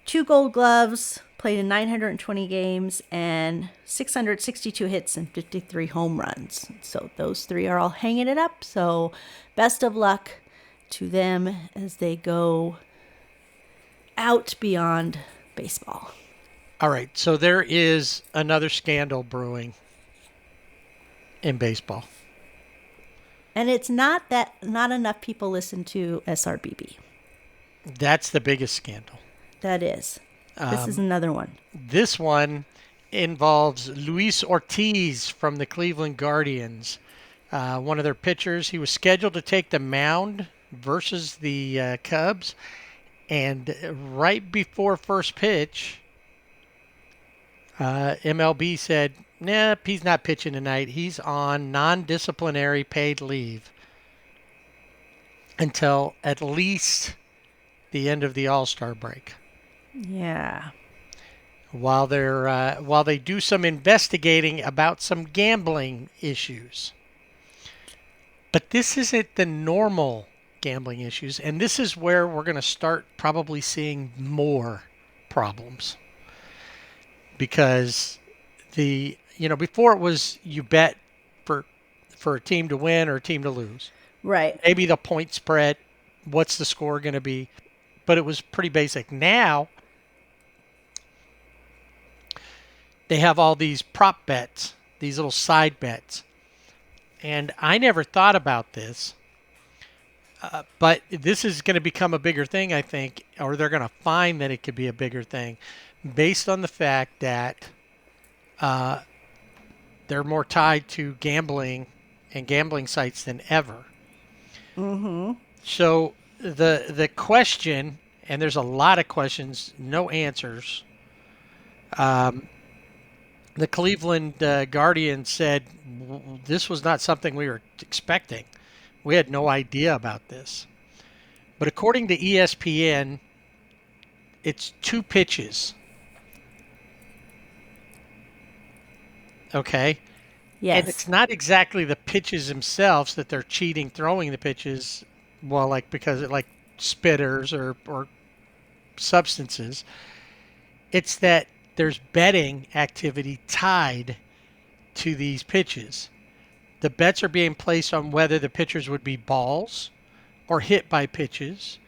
2 Gold Gloves, played in 920 games, and 662 hits and 53 home runs. So those 3 are all hanging it up. So best of luck to them as they go out beyond baseball. All right, so there is another scandal brewing in baseball. And it's not enough people listen to SRBB. That's the biggest scandal. That is. This is another one. This one involves Luis Ortiz from the Cleveland Guardians. One of their pitchers. He was scheduled to take the mound versus the Cubs. And right before first pitch, MLB said, nope, he's not pitching tonight. He's on non-disciplinary paid leave until at least the end of the All-Star break. Yeah. While they do some investigating about some gambling issues. But this isn't the normal gambling issues, and this is where we're going to start probably seeing more problems. Because before it was you bet for a team to win or a team to lose. Right. Maybe the point spread, what's the score going to be? But it was pretty basic. Now they have all these prop bets, these little side bets. And I never thought about this, but this is going to become a bigger thing, I think, or they're going to find that it could be a bigger thing based on the fact that they're more tied to gambling and gambling sites than ever. Mm-hmm. So the question, and there's a lot of questions, no answers. The Cleveland Guardian said, this was not something we were expecting. We had no idea about this. But according to ESPN, it's 2 pitches. Okay? Yes. And it's not exactly the pitches themselves that they're cheating throwing the pitches, well, like because it like spitters or substances. It's that there's betting activity tied to these pitches. The bets are being placed on whether the pitchers would be balls or hit by pitches,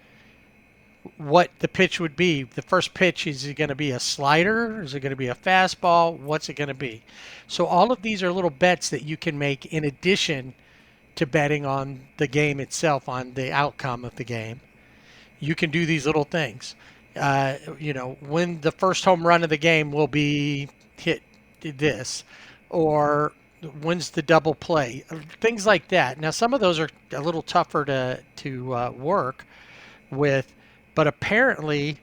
what the pitch would be. The first pitch, is it going to be a slider? Is it going to be a fastball? What's it going to be? So all of these are little bets that you can make in addition to betting on the game itself, on the outcome of the game. You can do these little things. When the first home run of the game will be hit this, or when's the double play, things like that. Now, some of those are a little tougher to work with, but apparently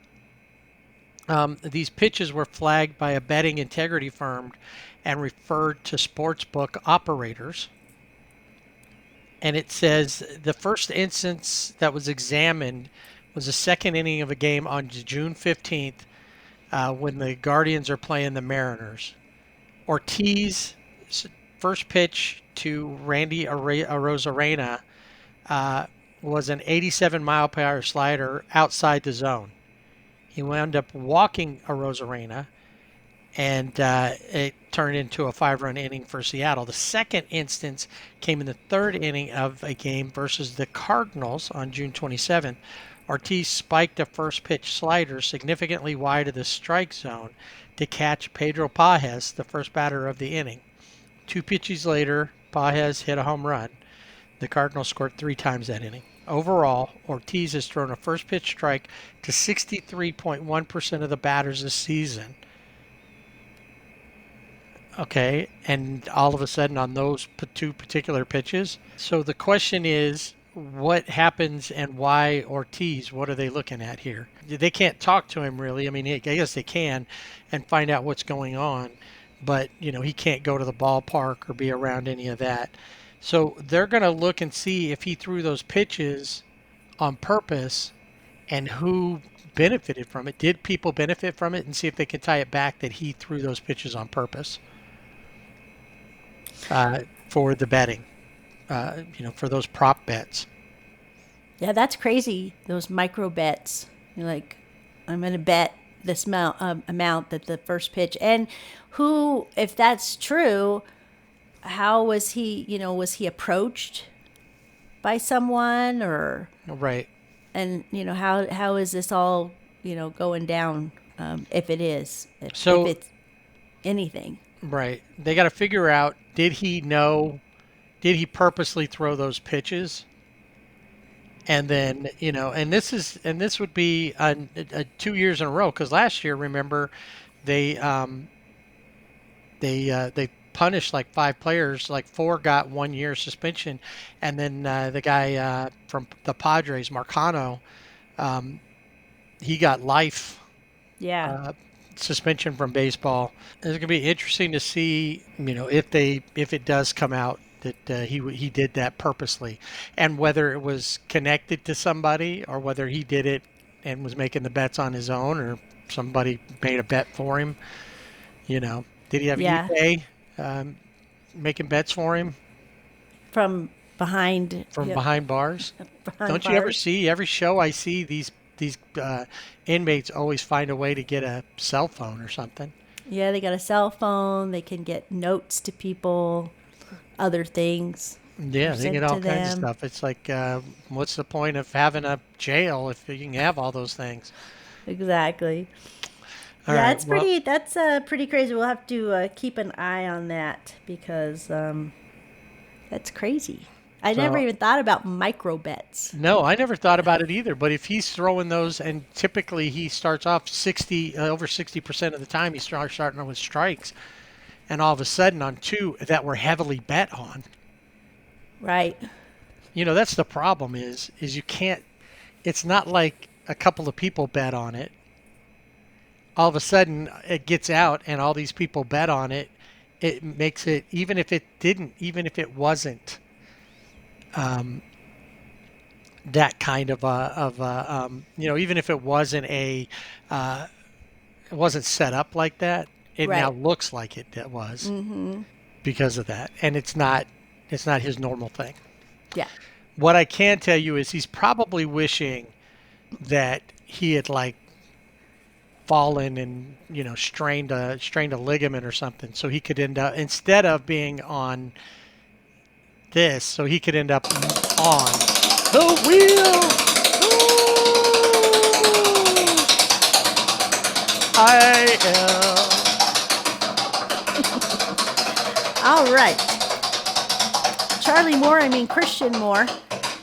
these pitches were flagged by a betting integrity firm and referred to sportsbook operators. And it says the first instance that was examined was the second inning of a game on June 15th when the Guardians are playing the Mariners. Ortiz, first pitch to Randy Arozarena was an 87-mile-per-hour slider outside the zone. He wound up walking Arozarena, and it turned into a 5-run inning for Seattle. The second instance came in the third inning of a game versus the Cardinals on June 27th. Ortiz spiked a first pitch slider significantly wide of the strike zone to catch Pedro Pages, the first batter of the inning. 2 pitches later, Pages hit a home run. The Cardinals scored 3 times that inning. Overall, Ortiz has thrown a first pitch strike to 63.1% of the batters this season. Okay, and all of a sudden on those 2 particular pitches. So the question is, what happens and why Ortiz? What are they looking at here? They can't talk to him really. I mean, I guess they can and find out what's going on, but he can't go to the ballpark or be around any of that. So they're going to look and see if he threw those pitches on purpose and who benefited from it. Did people benefit from it? And see if they can tie it back that he threw those pitches on purpose for the betting. For those prop bets. Yeah, that's crazy. Those micro bets. You're like, I'm going to bet this amount that the first pitch. And who, if that's true, how was he? Was he approached by someone or? Right. And how is this all going down? If it is, if it's anything. Right. They got to figure out. Did he know? Did he purposely throw those pitches? And then, and this would be 2 years in a row, because last year, remember, they punished like 5 players, like 4 got 1 year suspension, and then the guy from the Padres, Marcano, he got life. Yeah. Suspension from baseball. It's going to be interesting to see, if it does come out that he did that purposely, and whether it was connected to somebody or whether he did it and was making the bets on his own, or somebody made a bet for him. Did he have eBay making bets for him from behind bars? Don't bars. You ever see every show I see these inmates always find a way to get a cell phone or something? Yeah, they got a cell phone. They can get notes to people. Other things. Yeah, they get all kinds of stuff. It's like, what's the point of having a jail if you can have all those things? Exactly. All right, it's that's pretty crazy. We'll have to keep an eye on that, because that's crazy. I never even thought about micro bets. No, I never thought about it either. But if he's throwing those, and typically he starts off over 60% of the time, he's starting with strikes. And all of a sudden on 2 that were heavily bet on. Right. That's the problem is you can't, it's not like a couple of people bet on it. All of a sudden it gets out and all these people bet on it, it makes it, even if it wasn't that kind of even if it wasn't it wasn't set up like that, it now Right. looks like it was because of that, and it's not his normal thing. Yeah. What I can tell you is he's probably wishing that he had like fallen and strained a ligament or something, so he could end up, instead of being on this, so he could end up on the wheel. All right. Christian Moore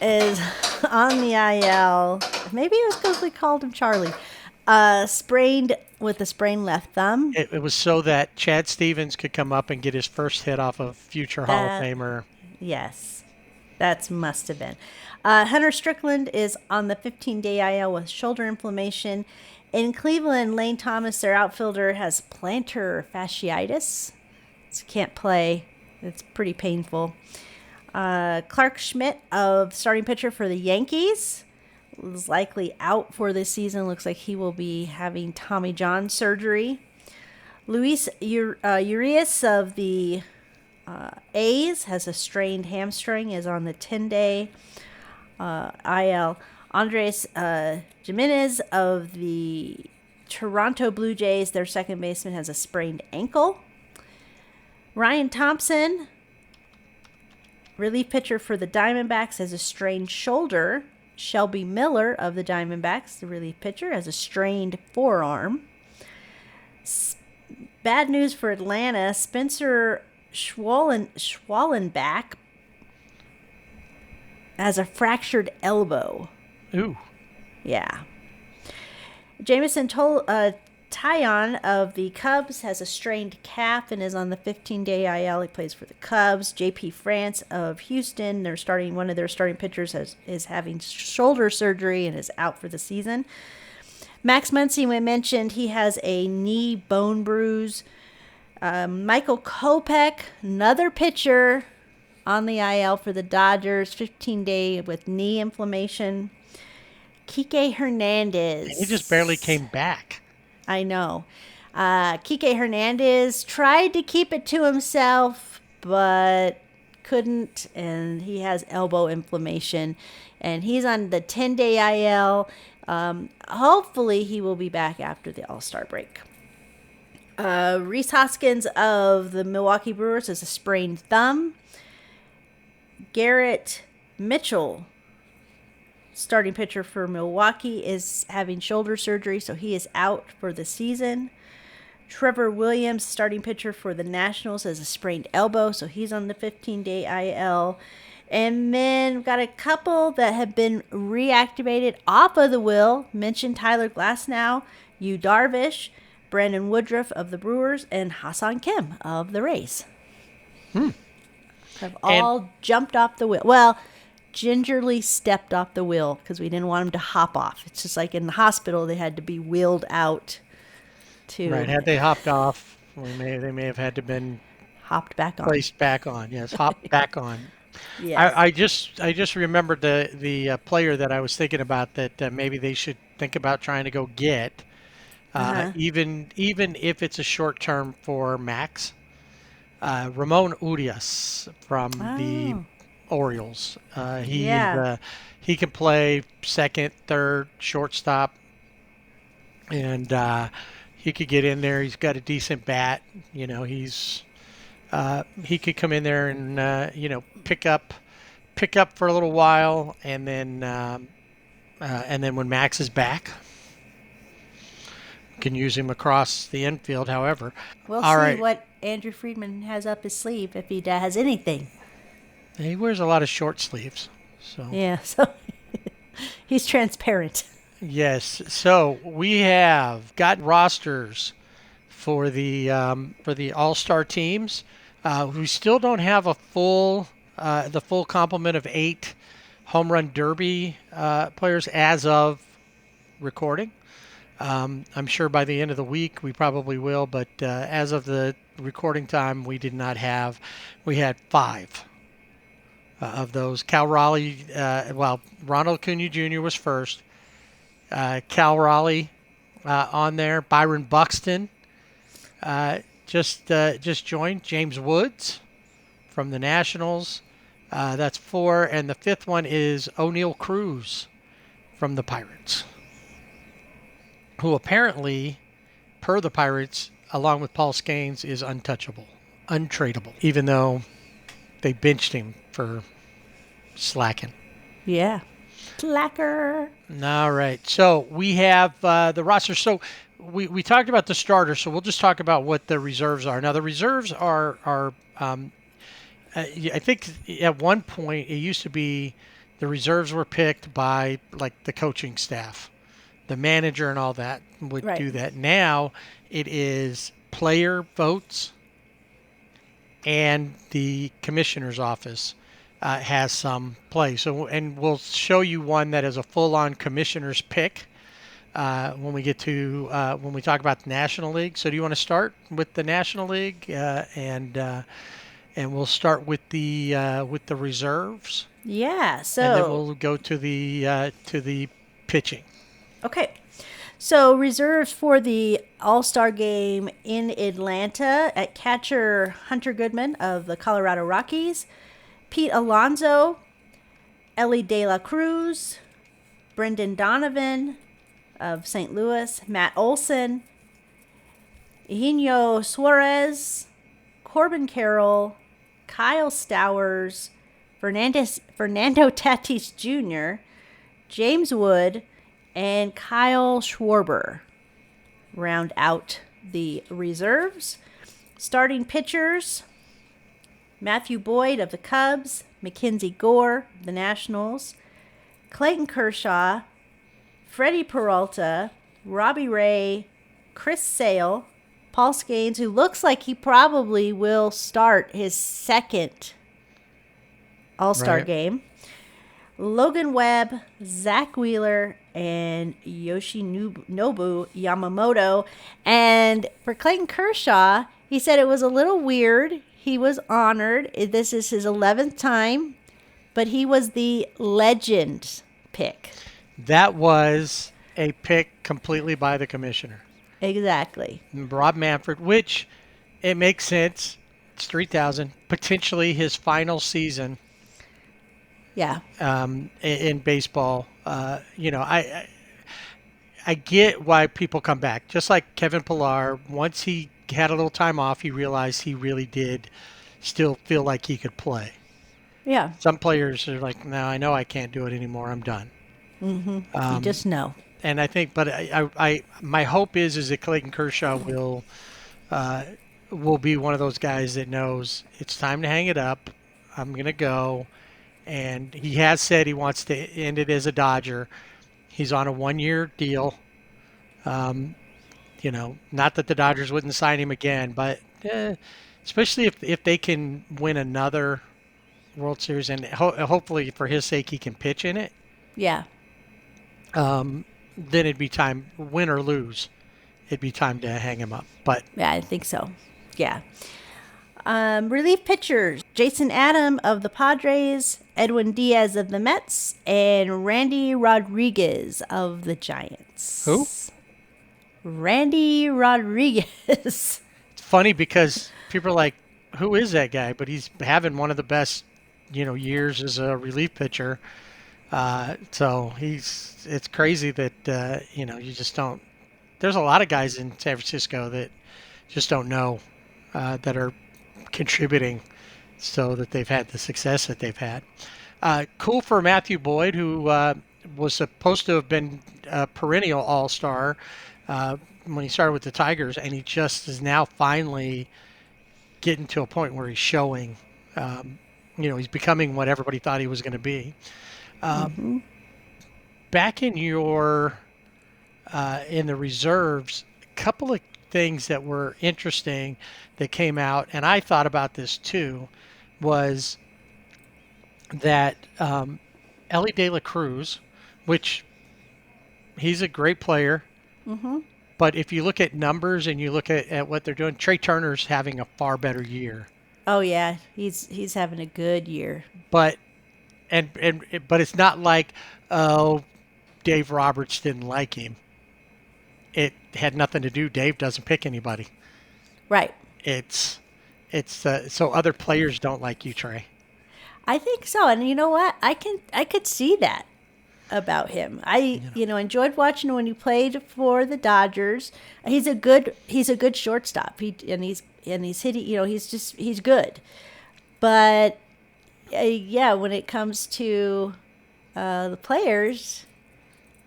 is on the IL. Maybe it was because we called him Charlie. Sprained with a sprained left thumb. It was so that Chad Stevens could come up and get his first hit off of future Hall of Famer. Yes, that must have been. Hunter Strickland is on the 15-day IL with shoulder inflammation. In Cleveland, Lane Thomas, their outfielder, has plantar fasciitis. So can't play. It's pretty painful. Clark Schmidt, of starting pitcher for the Yankees, is likely out for this season. Looks like he will be having Tommy John surgery. Luis Urias of the A's has a strained hamstring, is on the 10-day IL. Andres Jimenez of the Toronto Blue Jays, their second baseman, has a sprained ankle. Ryan Thompson, relief pitcher for the Diamondbacks, has a strained shoulder. Shelby Miller of the Diamondbacks, the relief pitcher, has a strained forearm. Bad news for Atlanta. Spencer Schwallenbach has a fractured elbow. Ooh. Yeah. Jamison Taillon of the Cubs has a strained calf and is on the 15-day IL. He plays for the Cubs. J.P. France of Houston, one of their starting pitchers, is having shoulder surgery and is out for the season. Max Muncy, we mentioned, he has a knee bone bruise. Michael Kopech, another pitcher, on the IL for the Dodgers, 15-day with knee inflammation. Kike Hernandez. He just barely came back. I know. Kike Hernandez tried to keep it to himself, but couldn't, and he has elbow inflammation, and he's on the 10-day IL. Hopefully he will be back after the All-Star break. Rhys Hoskins of the Milwaukee Brewers has a sprained thumb. Garrett Mitchell, starting pitcher for Milwaukee, is having shoulder surgery, so he is out for the season. Trevor Williams, starting pitcher for the Nationals, has a sprained elbow, so he's on the 15-day IL. And then we've got a couple that have been reactivated off of the wheel. Mentioned Tyler Glasnow, Yu Darvish, Brandon Woodruff of the Brewers, and Hassan Kim of the Rays. Have all jumped off the wheel. Well, gingerly stepped off the wheel because we didn't want them to hop off. It's just like in the hospital, they had to be wheeled out to. Right. Had they hopped off, they may have had to been hopped back on. Placed back on. Yes, hopped back on. Yes. I just remembered the player that I was thinking about that maybe they should think about trying to go get, even if it's a short term for Max. Ramon Urias from the Orioles. He can play second, third, shortstop, and he could get in there. He's got a decent bat. He could come in there and pick up for a little while, and then when Max is back, can use him across the infield. However, we'll see what Andrew Friedman has up his sleeve, if he has anything. He wears a lot of short sleeves, so so he's transparent. Yes. So we have got rosters for the All-Star teams. We still don't have the full complement of 8 home run derby players as of recording. I'm sure by the end of the week we probably will, but as of the recording time, we had 5 of those. Cal Raleigh, Ronald Acuna Jr. was first. Cal Raleigh on there. Byron Buxton just joined. James Woods from the Nationals. That's 4. And the 5th one is O'Neal Cruz from the Pirates, who apparently, per the Pirates, along with Paul Scanes, is untouchable, untradeable, even though they benched him for slacking. Yeah. Slacker. All right. So we have the roster. So we talked about the starters, so we'll just talk about what the reserves are. Now, the reserves are I think at one point it used to be the reserves were picked by like the coaching staff, the manager and all that would do that. Now it is player votes, and the commissioner's office has some play. So, and we'll show you one that is a full-on commissioner's pick when we get to when we talk about the National League. So, do you want to start with the National League, and we'll start with the reserves? Yeah. So, and then we'll go to the pitching. Okay. So reserves for the All-Star game in Atlanta: at catcher, Hunter Goodman of the Colorado Rockies, Pete Alonso, Ellie De La Cruz, Brendan Donovan of St. Louis, Matt Olson, Eugenio Suarez, Corbin Carroll, Kyle Stowers, Fernando Tatis Jr., James Wood, and Kyle Schwarber round out the reserves. Starting pitchers: Matthew Boyd of the Cubs, Mackenzie Gore of the Nationals, Clayton Kershaw, Freddie Peralta, Robbie Ray, Chris Sale, Paul Scanes, who looks like he probably will start his second All-Star game, Logan Webb, Zach Wheeler, and Yoshinobu Yamamoto. And for Clayton Kershaw, he said it was a little weird. He was honored. This is his 11th time, but he was the legend pick. That was a pick completely by the commissioner. Exactly. Rob Manfred, which it makes sense. It's 3,000, potentially his final season. Yeah. In baseball, I get why people come back. Just like Kevin Pillar, once he had a little time off, he realized he really did still feel like he could play. Yeah. Some players are like, no, I know I can't do it anymore. I'm done. Mm-hmm. You just know. And I think, but my hope is that Clayton Kershaw will be one of those guys that knows it's time to hang it up. I'm going to go. And he has said he wants to end it as a Dodger. He's on a 1-year deal. Not that the Dodgers wouldn't sign him again, but especially if they can win another World Series, and hopefully for his sake he can pitch in it. Yeah. Then it'd be time, win or lose, it'd be time to hang him up. But yeah, I think so. Yeah. Relief pitchers: Jason Adam of the Padres, Edwin Diaz of the Mets, and Randy Rodriguez of the Giants. Who? Randy Rodriguez. It's funny because people are like, who is that guy? But he's having one of the best, years as a relief pitcher. So it's crazy that, you just don't, there's a lot of guys in San Francisco that just don't know, that are contributing so that they've had the success that they've had. Cool for Matthew Boyd, who was supposed to have been a perennial all-star when he started with the Tigers, and he just is now finally getting to a point where he's showing, he's becoming what everybody thought he was going to be. Back in your in the reserves, a couple of things that were interesting that came out, and I thought about this too, was that Ellie De La Cruz, which he's a great player, But if you look at numbers and you look at what they're doing, Trey Turner's having a far better year. Oh yeah, he's having a good year. But but it's not like, oh, Dave Roberts didn't like him. It had nothing to do. Dave doesn't pick anybody. Right. It's so other players don't like you, Trey. I think so, and you know what? I could see that about him. I enjoyed watching him when he played for the Dodgers. He's a good shortstop. He's hitting. He's good. But yeah, when it comes to the players,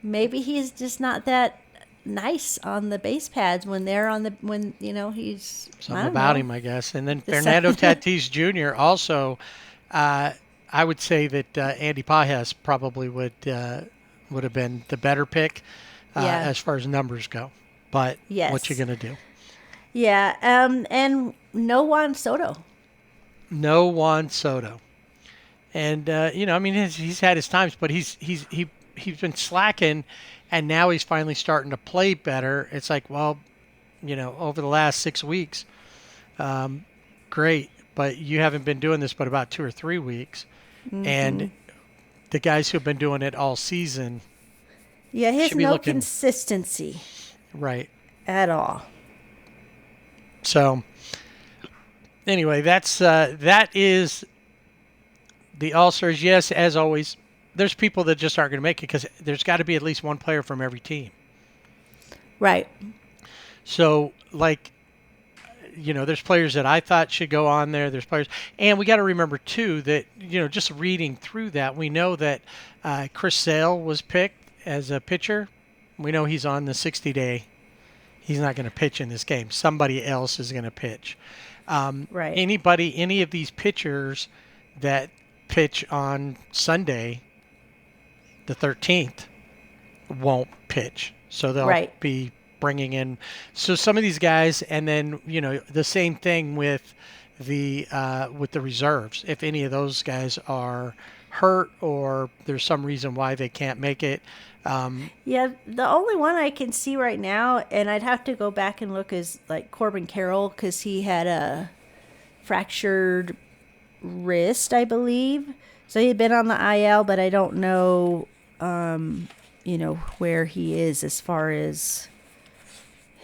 maybe he's just not that nice on the base pads when he's something about him, I guess. And then Fernando Tatis Jr. also, I would say that Andy Pages probably would have been the better pick as far as numbers go. But what you gonna do? Yeah, and no Juan Soto. No Juan Soto, and he's had his times, but he's been slacking. And now he's finally starting to play better. It's like, well, over the last 6 weeks, great. But you haven't been doing this but about 2 or 3 weeks. Mm-hmm. And the guys who have been doing it all season. Yeah, he has no consistency. Right. At all. So, anyway, that is the All-Stars. Yes, as always. There's people that just aren't going to make it because there's got to be at least one player from every team. Right. So, there's players that I thought should go on there. There's players. And we got to remember, too, that, just reading through that, we know that Chris Sale was picked as a pitcher. We know he's on the 60-day. He's not going to pitch in this game. Somebody else is going to pitch. Right. Any of these pitchers that pitch on Sunday, the 13th, won't pitch. So they'll be bringing in. So some of these guys, and then, the same thing with the reserves. If any of those guys are hurt or there's some reason why they can't make it. The only one I can see right now, and I'd have to go back and look, is like Corbin Carroll, because he had a fractured wrist, I believe. So he had been on the IL, but I don't know, where he is as far as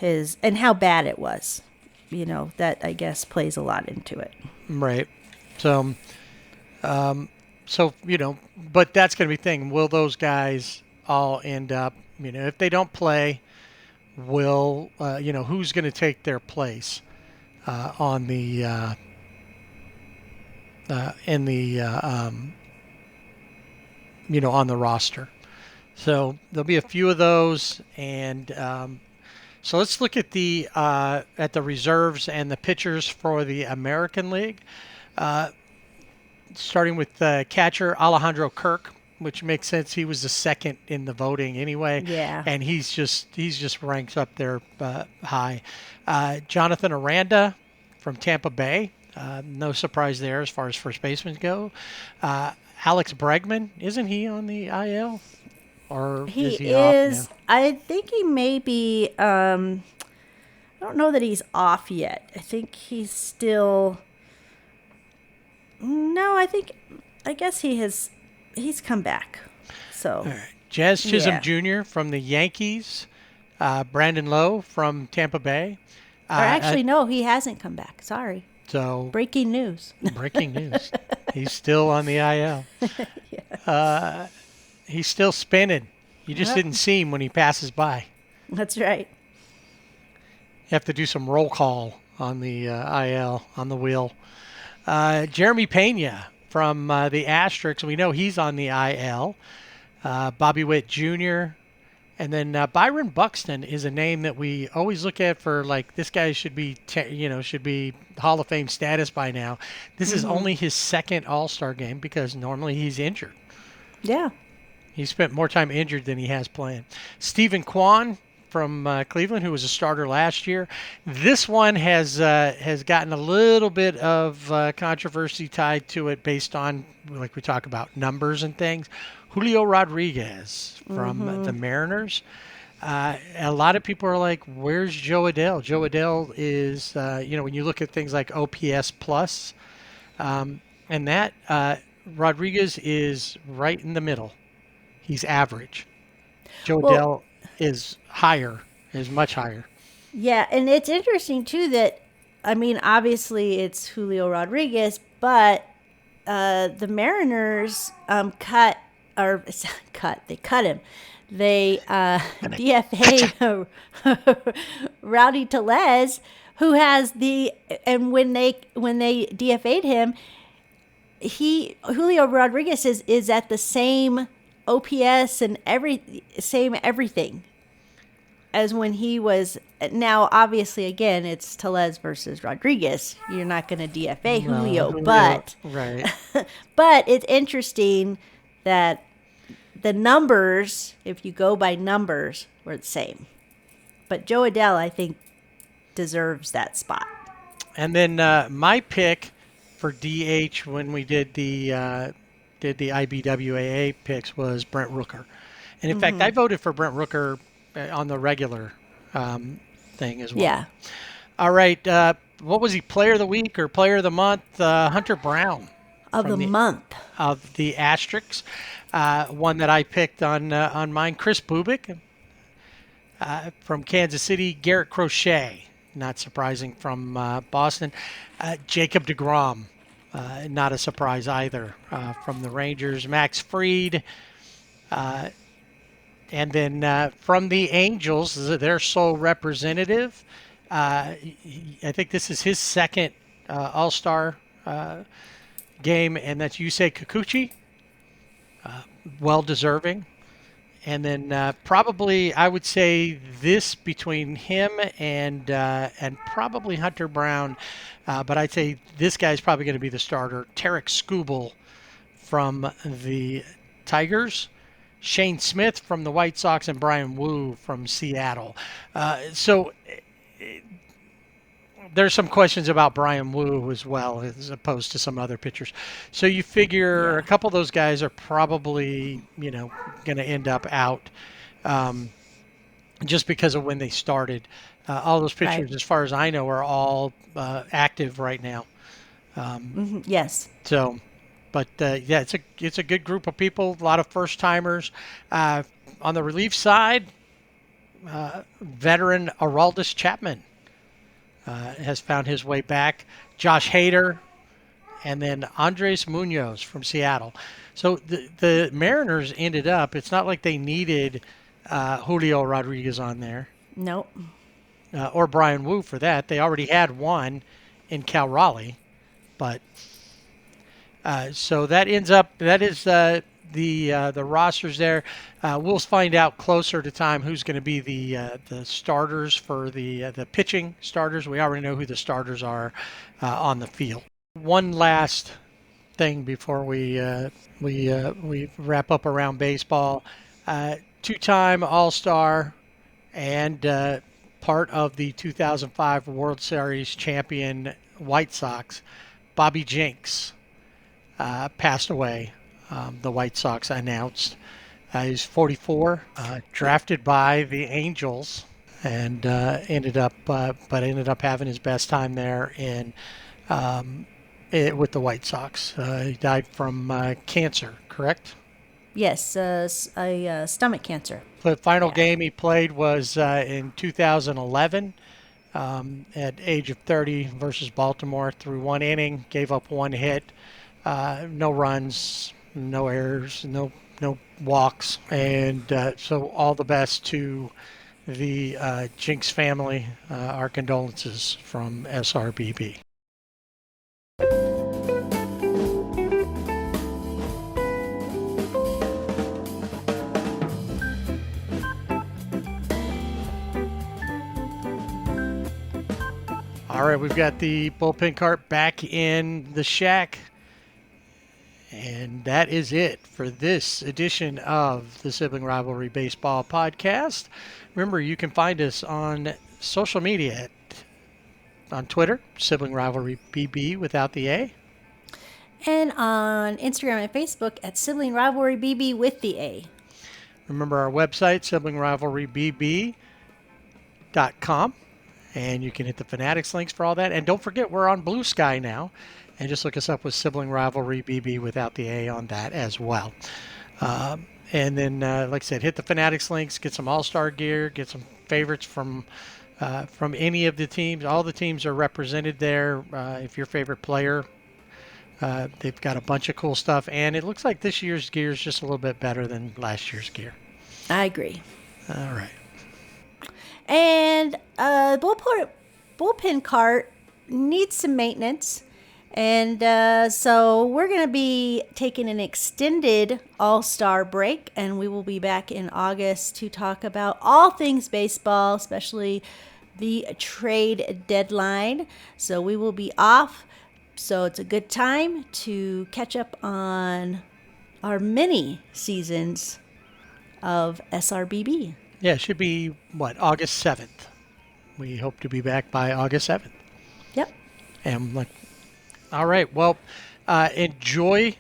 and how bad it was. That I guess plays a lot into it. Right. So, but that's going to be the thing. Will those guys all end up, if they don't play, who's going to take their place on the on the roster. So there'll be a few of those, and so let's look at the reserves and the pitchers for the American League. Starting with catcher Alejandro Kirk, which makes sense. He was the second in the voting anyway. Yeah. And he's just ranked up there high. Jonathan Aranda from Tampa Bay. No surprise there as far as first basemen go. Alex Bregman, isn't he on the IL? Or he is he off now? I think he may be. I don't know that he's off yet. I think he's still. No, I guess he's come back. So. All right. Jazz Chisholm Jr. from the Yankees. Brandon Lowe from Tampa Bay. Or actually, no, he hasn't come back. Sorry. So breaking news. Breaking news. He's still on the IL. Yes. He's still spinning. You just didn't see him when he passes by. That's right. You have to do some roll call on the IL, on the wheel. Jeremy Pena from the Asterix. We know he's on the IL. Bobby Witt Jr. And then Byron Buxton is a name that we always look at for, like, this guy should be, should be Hall of Fame status by now. This is only his second All-Star game because normally he's injured. Yeah. He spent more time injured than he has playing. Stephen Kwan from Cleveland, who was a starter last year. This one has gotten a little bit of controversy tied to it based on, like we talk about, numbers and things. Julio Rodriguez from the Mariners. A lot of people are like, where's Joe Adele? Joe Adele is, when you look at things like OPS plus, and that Rodriguez is right in the middle. He's average. Joe Adele is higher, is much higher. Yeah, and it's interesting too that, I mean, obviously it's Julio Rodriguez, but the Mariners cut him. They DFA Rowdy Tellez, who has when they DFA'd him, Julio Rodriguez is at the same OPS and everything as when he was. Now, obviously, again, it's Tellez versus Rodriguez. You're not going to DFA Julio, but right. But it's interesting that the numbers, if you go by numbers, were the same. But Joe Adele, I think, deserves that spot. And then my pick for DH when we did the IBWAA picks was Brent Rooker. And in fact, I voted for Brent Rooker on the regular thing as well. Yeah. All right. What was he? Player of the week or player of the month? Hunter Brown. Of the month. Of the Asterisks. One that I picked on mine. Chris Bubik from Kansas City. Garrett Crochet. Not surprising, from Boston. Jacob deGrom. Not a surprise either, from the Rangers. Max Fried. And then from the Angels, their sole representative. I think this is his second All-Star game, and that's Yusei Kikuchi. Well-deserving. And then probably I would say this between him and probably Hunter Brown. But I'd say this guy's probably going to be the starter. Tarek Skubal from the Tigers. Shane Smith from the White Sox, and Brian Wu from Seattle. So there's some questions about Brian Wu as well, as opposed to some other pitchers. So you figure a couple of those guys are probably, going to end up out just because of when they started. All those pitchers, as far as I know, are all active right now. Yes. So. But, it's a good group of people, a lot of first-timers. On the relief side, veteran Aroldis Chapman has found his way back. Josh Hader, and then Andres Munoz from Seattle. So the Mariners ended up, it's not like they needed Julio Rodriguez on there. Nope. Or Brian Wu for that. They already had one in Cal Raleigh, but... so that is the rosters there. We'll find out closer to time who's going to be the starters for the pitching starters. We already know who the starters are on the field. One last thing before we wrap up around baseball. Two-time All-Star and part of the 2005 World Series champion White Sox, Bobby Jenks. Passed away. The White Sox announced. He's 44, drafted by the Angels, and ended up having his best time there with the White Sox. He died from cancer, correct? Yes, stomach cancer. The final game he played was in 2011. At age of 30 versus Baltimore, threw one inning, gave up one hit. No runs, no errors, no walks, and so all the best to the Jinx family. Our condolences from SRBB. All right, we've got the bullpen cart back in the shack. And that is it for this edition of the Sibling Rivalry Baseball Podcast. Remember, you can find us on social media on Twitter, Sibling Rivalry BB without the A. And on Instagram and Facebook at Sibling Rivalry BB with the A. Remember our website, siblingrivalrybb.com, and you can hit the Fanatics links for all that. And don't forget, we're on Blue Sky now, and just look us up with Sibling Rivalry BB without the A on that as well. And then, like I said, hit the Fanatics links, get some All-Star gear, get some favorites from any of the teams. All the teams are represented there. If your favorite player, they've got a bunch of cool stuff. And it looks like this year's gear is just a little bit better than last year's gear. I agree. All right. And bullpen cart needs some maintenance. And so we're going to be taking an extended All-Star break, and we will be back in August to talk about all things baseball, especially the trade deadline. So we will be off. So it's a good time to catch up on our mini seasons of SRBB. Yeah, it should be, August 7th. We hope to be back by August 7th. Yep. And all right. Well, enjoy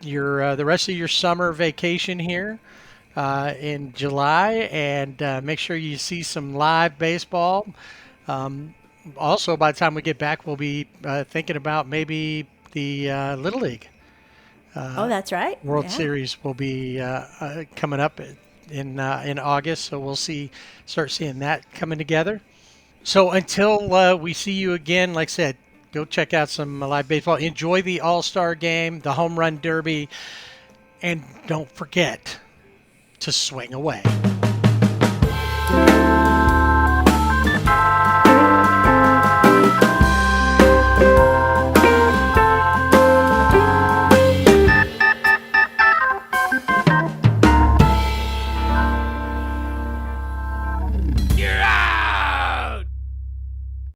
your the rest of your summer vacation here in July, and make sure you see some live baseball. Also, by the time we get back, we'll be thinking about maybe the Little League. Oh, that's right. World Series will be coming up in August, so we'll start seeing that coming together. So until we see you again, like I said, go check out some live baseball. Enjoy the All-Star game, the Home Run Derby, and don't forget to swing away.